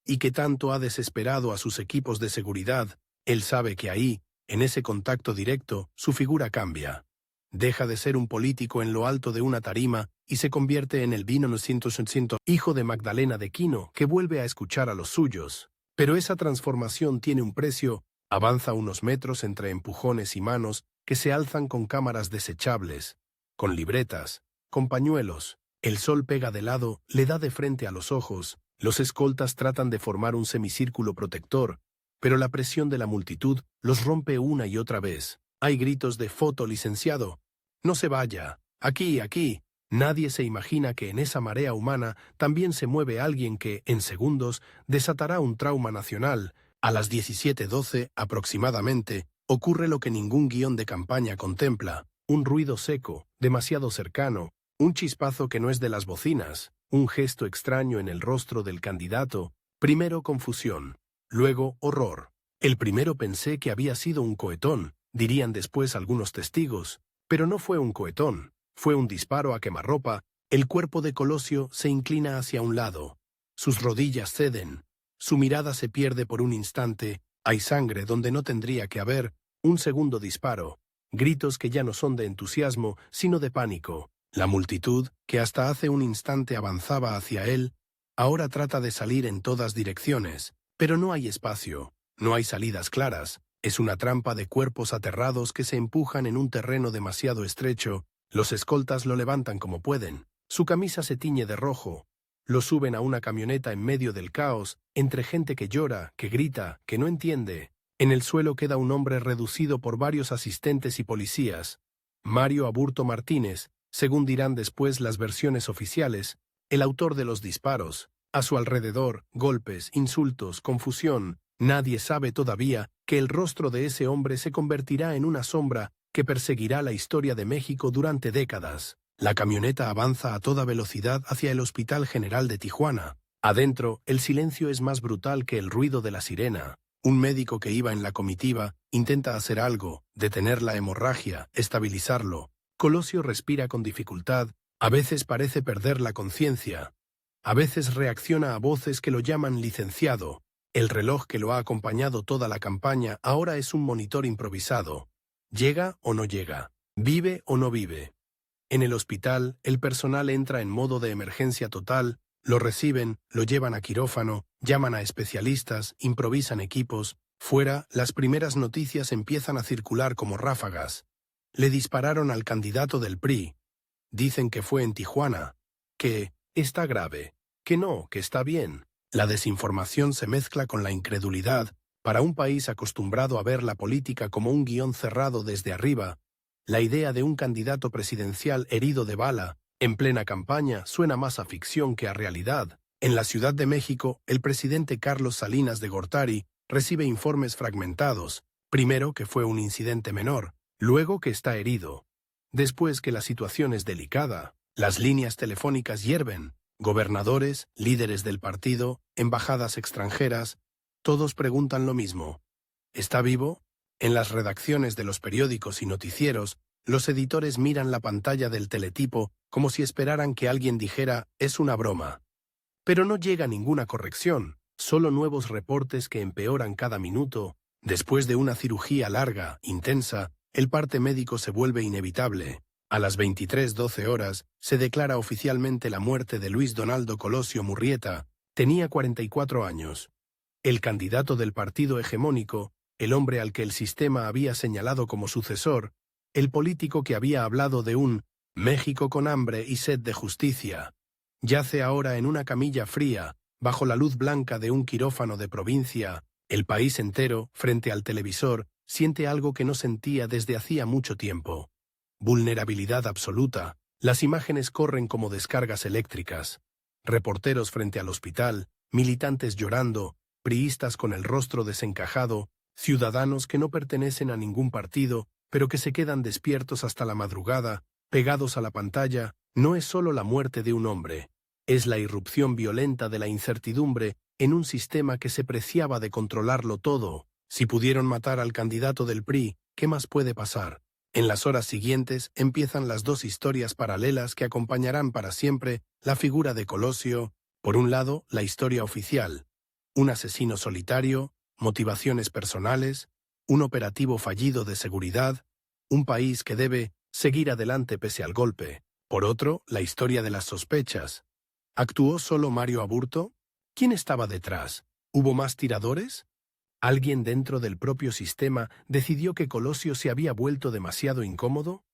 Speaker 1: y que tanto ha desesperado a sus equipos de seguridad. Él sabe que ahí, en ese contacto directo, su figura cambia. Deja de ser un político en lo alto de una tarima y se convierte en el vino 900, hijo de Magdalena de Quino, que vuelve a escuchar a los suyos. Pero esa transformación tiene un precio. Avanza unos metros entre empujones y manos que se alzan con cámaras desechables, con libretas, con pañuelos. El sol pega de lado, le da de frente a los ojos. Los escoltas tratan de formar un semicírculo protector, pero la presión de la multitud los rompe una y otra vez. Hay gritos de «Foto, licenciado! ¡No se vaya! ¡Aquí, aquí!». Nadie se imagina que en esa marea humana también se mueve alguien que, en segundos, desatará un trauma nacional. A las 17:12, aproximadamente, ocurre lo que ningún guión de campaña contempla. Un ruido seco, demasiado cercano, un chispazo que no es de las bocinas, un gesto extraño en el rostro del candidato. Primero confusión, luego horror. El primero pensé que había sido un cohetón, dirían después algunos testigos, pero no fue un cohetón, fue un disparo a quemarropa. El cuerpo de Colosio se inclina hacia un lado, sus rodillas ceden, su mirada se pierde por un instante, hay sangre donde no tendría que haber, un segundo disparo, gritos que ya no son de entusiasmo, sino de pánico. La multitud, que hasta hace un instante avanzaba hacia él, ahora trata de salir en todas direcciones, pero no hay espacio, no hay salidas claras. Es una trampa de cuerpos aterrados que se empujan en un terreno demasiado estrecho. Los escoltas lo levantan como pueden. Su camisa se tiñe de rojo. Lo suben a una camioneta en medio del caos, entre gente que llora, que grita, que no entiende. En el suelo queda un hombre reducido por varios asistentes y policías. Mario Aburto Martínez, según dirán después las versiones oficiales, el autor de los disparos. A su alrededor, golpes, insultos, confusión. Nadie sabe todavía que el rostro de ese hombre se convertirá en una sombra que perseguirá la historia de México durante décadas. La camioneta avanza a toda velocidad hacia el Hospital General de Tijuana. Adentro, el silencio es más brutal que el ruido de la sirena. Un médico que iba en la comitiva intenta hacer algo, detener la hemorragia, estabilizarlo. Colosio respira con dificultad, a veces parece perder la conciencia. A veces reacciona a voces que lo llaman licenciado. El reloj que lo ha acompañado toda la campaña ahora es un monitor improvisado. ¿Llega o no llega? ¿Vive o no vive? En el hospital, el personal entra en modo de emergencia total, lo reciben, lo llevan a quirófano, llaman a especialistas, improvisan equipos. Fuera, las primeras noticias empiezan a circular como ráfagas. Le dispararon al candidato del PRI. Dicen que fue en Tijuana, que está grave, que no, que está bien. La desinformación se mezcla con la incredulidad. Para un país acostumbrado a ver la política como un guión cerrado desde arriba, la idea de un candidato presidencial herido de bala, en plena campaña, suena más a ficción que a realidad. En la Ciudad de México, el presidente Carlos Salinas de Gortari recibe informes fragmentados, primero que fue un incidente menor, luego que está herido, después que la situación es delicada, las líneas telefónicas hierven, gobernadores, líderes del partido, embajadas extranjeras, todos preguntan lo mismo. ¿Está vivo? En las redacciones de los periódicos y noticieros, los editores miran la pantalla del teletipo como si esperaran que alguien dijera «es una broma». Pero no llega ninguna corrección, solo nuevos reportes que empeoran cada minuto. Después de una cirugía larga, intensa, el parte médico se vuelve inevitable. A las 23:12 horas se declara oficialmente la muerte de Luis Donaldo Colosio Murrieta. Tenía 44 años. El candidato del partido hegemónico, el hombre al que el sistema había señalado como sucesor, el político que había hablado de un México con hambre y sed de justicia, yace ahora en una camilla fría, bajo la luz blanca de un quirófano de provincia. El país entero, frente al televisor, siente algo que no sentía desde hacía mucho tiempo. Vulnerabilidad absoluta. Las imágenes corren como descargas eléctricas. Reporteros frente al hospital, militantes llorando, priistas con el rostro desencajado, ciudadanos que no pertenecen a ningún partido, pero que se quedan despiertos hasta la madrugada, pegados a la pantalla. No es solo la muerte de un hombre, es la irrupción violenta de la incertidumbre en un sistema que se preciaba de controlarlo todo. Si pudieron matar al candidato del PRI, ¿qué más puede pasar? En las horas siguientes empiezan las dos historias paralelas que acompañarán para siempre la figura de Colosio. Por un lado, la historia oficial, un asesino solitario, motivaciones personales, un operativo fallido de seguridad, un país que debe seguir adelante pese al golpe. Por otro, la historia de las sospechas. ¿Actuó solo Mario Aburto? ¿Quién estaba detrás? ¿Hubo más tiradores? ¿Alguien dentro del propio sistema decidió que Colosio se había vuelto demasiado incómodo?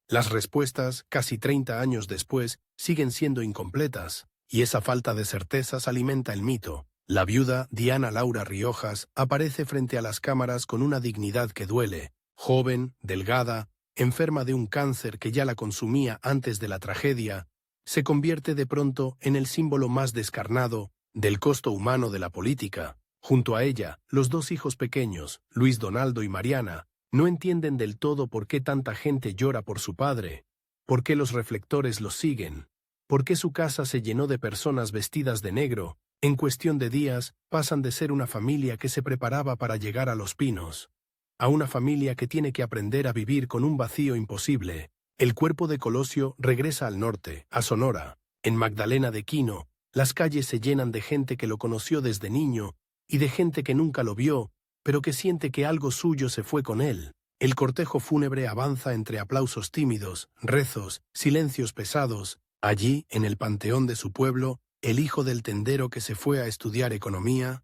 Speaker 1: Las respuestas, casi 30 años después, siguen siendo incompletas, y esa falta de certezas alimenta el mito. La viuda, Diana Laura Riojas, aparece frente a las cámaras con una dignidad que duele, joven, delgada, enferma de un cáncer que ya la consumía antes de la tragedia, se convierte de pronto en el símbolo más descarnado del costo humano de la política. Junto a ella, los dos hijos pequeños, Luis Donaldo y Mariana, no entienden del todo por qué tanta gente llora por su padre, por qué los reflectores los siguen, por qué su casa se llenó de personas vestidas de negro. En cuestión de días, pasan de ser una familia que se preparaba para llegar a Los Pinos, a una familia que tiene que aprender a vivir con un vacío imposible. El cuerpo de Colosio regresa al norte, a Sonora. En Magdalena de Quino, las calles se llenan de gente que lo conoció desde niño y de gente que nunca lo vio, pero que siente que algo suyo se fue con él. El cortejo fúnebre avanza entre aplausos tímidos, rezos, silencios pesados. Allí, en el panteón de su pueblo, el hijo del tendero que se fue a estudiar economía,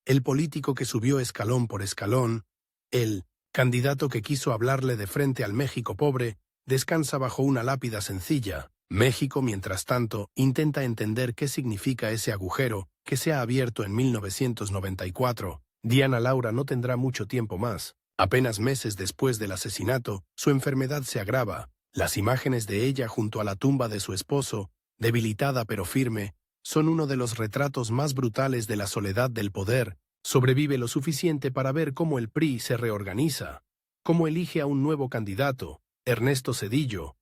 Speaker 1: el político que subió escalón por escalón, el candidato que quiso hablarle de frente al México pobre, descansa bajo una lápida sencilla. México, mientras tanto, intenta entender qué significa ese agujero que se ha abierto en 1994. Diana Laura no tendrá mucho tiempo más. Apenas meses después del asesinato, su enfermedad se agrava. Las imágenes de ella junto a la tumba de su esposo, debilitada pero firme, son uno de los retratos más brutales de la soledad del poder. Sobrevive lo suficiente para ver cómo el PRI se reorganiza, cómo elige a un nuevo candidato, Ernesto Zedillo,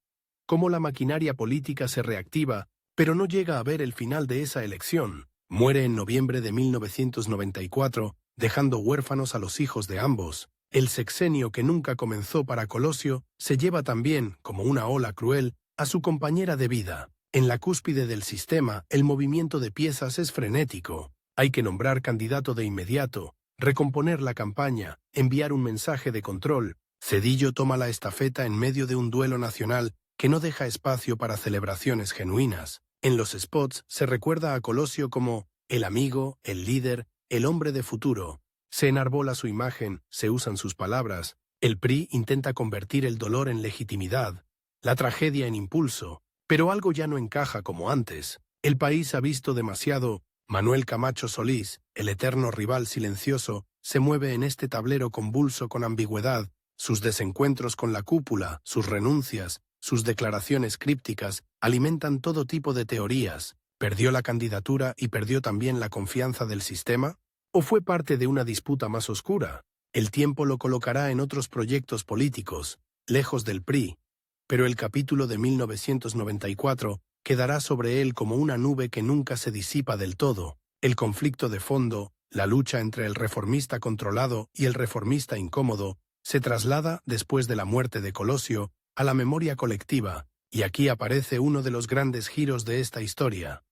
Speaker 1: cómo la maquinaria política se reactiva, pero no llega a ver el final de esa elección. Muere en noviembre de 1994, dejando huérfanos a los hijos de ambos. El sexenio que nunca comenzó para Colosio se lleva también, como una ola cruel, a su compañera de vida. En la cúspide del sistema, el movimiento de piezas es frenético. Hay que nombrar candidato de inmediato, recomponer la campaña, enviar un mensaje de control. Zedillo toma la estafeta en medio de un duelo nacional que no deja espacio para celebraciones genuinas. En los spots se recuerda a Colosio como el amigo, el líder, el hombre de futuro. Se enarbola su imagen, se usan sus palabras. El PRI intenta convertir el dolor en legitimidad, la tragedia en impulso, pero algo ya no encaja como antes. El país ha visto demasiado. Manuel Camacho Solís, el eterno rival silencioso, se mueve en este tablero convulso con ambigüedad. Sus desencuentros con la cúpula, sus renuncias, sus declaraciones crípticas alimentan todo tipo de teorías. ¿Perdió la candidatura y perdió también la confianza del sistema? ¿O fue parte de una disputa más oscura? El tiempo lo colocará en otros proyectos políticos, lejos del PRI, pero el capítulo de 1994 quedará sobre él como una nube que nunca se disipa del todo. El conflicto de fondo, la lucha entre el reformista controlado y el reformista incómodo, se traslada, después de la muerte de Colosio, a la memoria colectiva, y aquí aparece uno de los grandes giros de esta historia.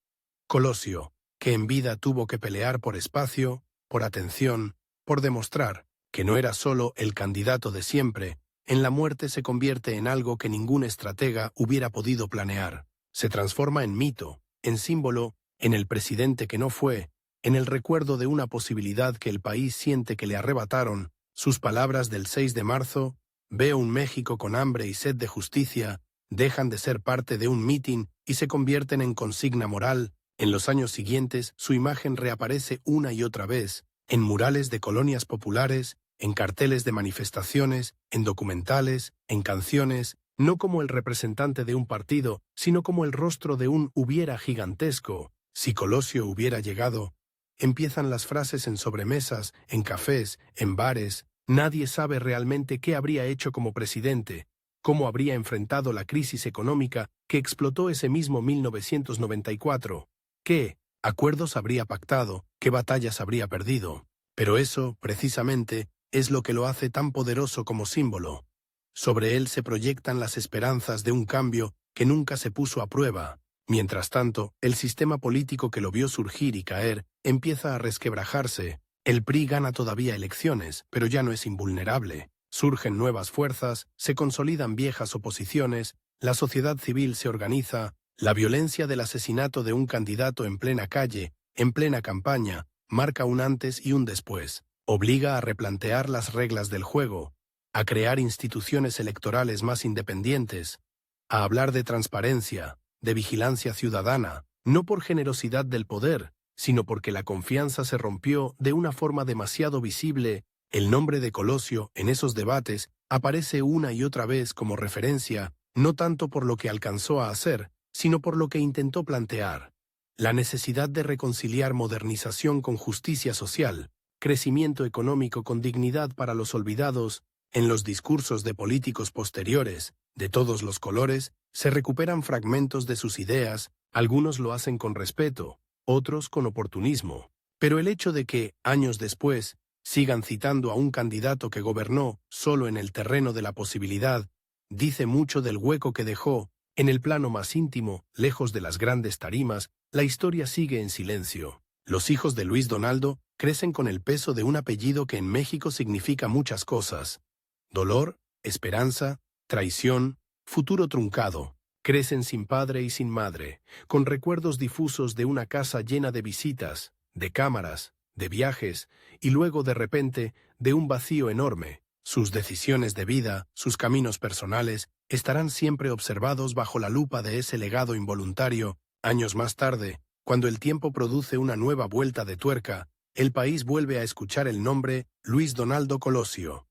Speaker 1: Colosio, que en vida tuvo que pelear por espacio, por atención, por demostrar que no era solo el candidato de siempre, en la muerte se convierte en algo que ningún estratega hubiera podido planear. Se transforma en mito, en símbolo, en el presidente que no fue, en el recuerdo de una posibilidad que el país siente que le arrebataron. Sus palabras del 6 de marzo, veo un México con hambre y sed de justicia, dejan de ser parte de un mitin y se convierten en consigna moral. En los años siguientes, su imagen reaparece una y otra vez, en murales de colonias populares, en carteles de manifestaciones, en documentales, en canciones, no como el representante de un partido, sino como el rostro de un hubiera gigantesco. Si Colosio hubiera llegado. Empiezan las frases en sobremesas, en cafés, en bares. Nadie sabe realmente qué habría hecho como presidente, cómo habría enfrentado la crisis económica que explotó ese mismo 1994, qué acuerdos habría pactado, qué batallas habría perdido. Pero eso, precisamente, es lo que lo hace tan poderoso como símbolo. Sobre él se proyectan las esperanzas de un cambio que nunca se puso a prueba. Mientras tanto, el sistema político que lo vio surgir y caer empieza a resquebrajarse. El PRI gana todavía elecciones, pero ya no es invulnerable. Surgen nuevas fuerzas, se consolidan viejas oposiciones, la sociedad civil se organiza, la violencia del asesinato de un candidato en plena calle, en plena campaña, marca un antes y un después. Obliga a replantear las reglas del juego, a crear instituciones electorales más independientes, a hablar de transparencia, de vigilancia ciudadana, no por generosidad del poder, sino porque la confianza se rompió de una forma demasiado visible. El nombre de Colosio, en esos debates, aparece una y otra vez como referencia, no tanto por lo que alcanzó a hacer, sino por lo que intentó plantear. La necesidad de reconciliar modernización con justicia social, crecimiento económico con dignidad para los olvidados. En los discursos de políticos posteriores, de todos los colores, se recuperan fragmentos de sus ideas, algunos lo hacen con respeto, otros con oportunismo. Pero el hecho de que, años después, sigan citando a un candidato que gobernó solo en el terreno de la posibilidad, dice mucho del hueco que dejó. En el plano más íntimo, lejos de las grandes tarimas, la historia sigue en silencio. Los hijos de Luis Donaldo crecen con el peso de un apellido que en México significa muchas cosas: dolor, esperanza, traición, futuro truncado. Crecen sin padre y sin madre, con recuerdos difusos de una casa llena de visitas, de cámaras, de viajes, y luego de repente, de un vacío enorme. Sus decisiones de vida, sus caminos personales, estarán siempre observados bajo la lupa de ese legado involuntario. Años más tarde, cuando el tiempo produce una nueva vuelta de tuerca, el país vuelve a escuchar el nombre Luis Donaldo Colosio.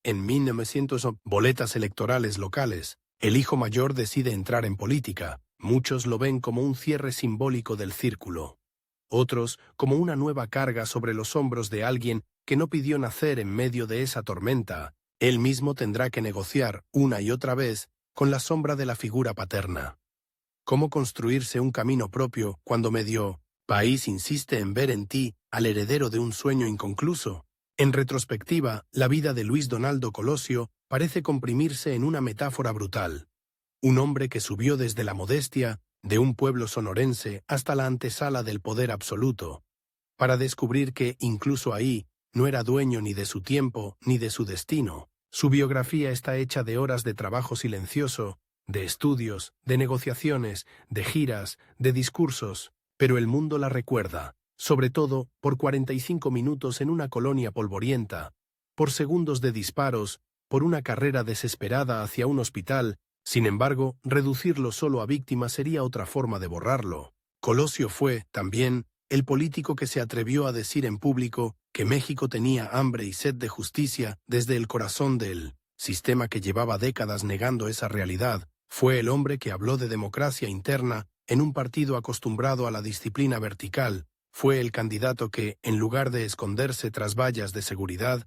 Speaker 1: En 1900, boletas electorales locales, el hijo mayor decide entrar en política. Muchos lo ven como un cierre simbólico del círculo. Otros como una nueva carga sobre los hombros de alguien que no pidió nacer en medio de esa tormenta. Él mismo tendrá que negociar, una y otra vez, con la sombra de la figura paterna. ¿Cómo construirse un camino propio cuando medio país insiste en ver en ti al heredero de un sueño inconcluso? En retrospectiva, la vida de Luis Donaldo Colosio parece comprimirse en una metáfora brutal. Un hombre que subió desde la modestia de un pueblo sonorense hasta la antesala del poder absoluto, para descubrir que, incluso ahí, no era dueño ni de su tiempo ni de su destino. Su biografía está hecha de horas de trabajo silencioso, de estudios, de negociaciones, de giras, de discursos, pero el mundo la recuerda, sobre todo por 45 minutos en una colonia polvorienta, por segundos de disparos, por una carrera desesperada hacia un hospital. Sin embargo, reducirlo solo a víctimas sería otra forma de borrarlo. Colosio fue, también, el político que se atrevió a decir en público que México tenía hambre y sed de justicia desde el corazón del sistema que llevaba décadas negando esa realidad. Fue el hombre que habló de democracia interna en un partido acostumbrado a la disciplina vertical. Fue el candidato que, en lugar de esconderse tras vallas de seguridad,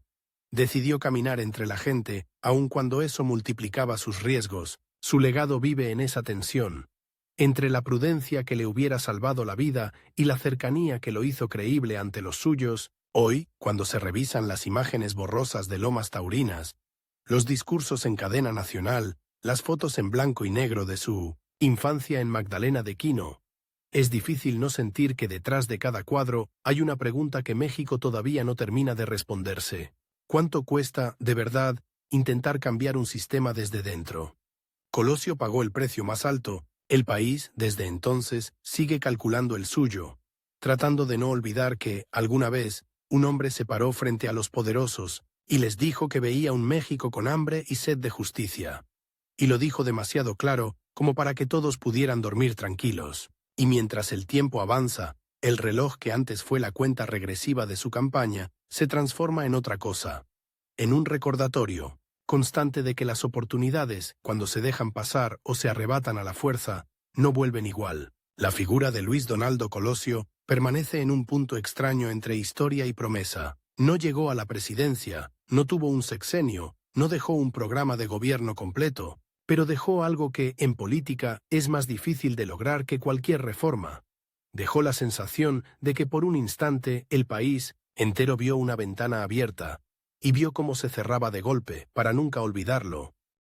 Speaker 1: decidió caminar entre la gente, aun cuando eso multiplicaba sus riesgos. Su legado vive en esa tensión, entre la prudencia que le hubiera salvado la vida y la cercanía que lo hizo creíble ante los suyos. Hoy, cuando se revisan las imágenes borrosas de Lomas Taurinas, los discursos en cadena nacional, las fotos en blanco y negro de su infancia en Magdalena de Quino, es difícil no sentir que detrás de cada cuadro hay una pregunta que México todavía no termina de responderse. ¿Cuánto cuesta, de verdad, intentar cambiar un sistema desde dentro? Colosio pagó el precio más alto. El país, desde entonces, sigue calculando el suyo, tratando de no olvidar que, alguna vez, un hombre se paró frente a los poderosos y les dijo que veía un México con hambre y sed de justicia. Y lo dijo demasiado claro como para que todos pudieran dormir tranquilos. Y mientras el tiempo avanza, el reloj que antes fue la cuenta regresiva de su campaña se transforma en otra cosa, en un recordatorio constante de que las oportunidades, cuando se dejan pasar o se arrebatan a la fuerza, no vuelven igual. La figura de Luis Donaldo Colosio permanece en un punto extraño entre historia y promesa. No llegó a la presidencia, no tuvo un sexenio, no dejó un programa de gobierno completo, pero dejó algo que, en política, es más difícil de lograr que cualquier reforma. Dejó la sensación de que por un instante el país entero vio una ventana abierta, y vio cómo se cerraba de golpe, para nunca olvidarlo.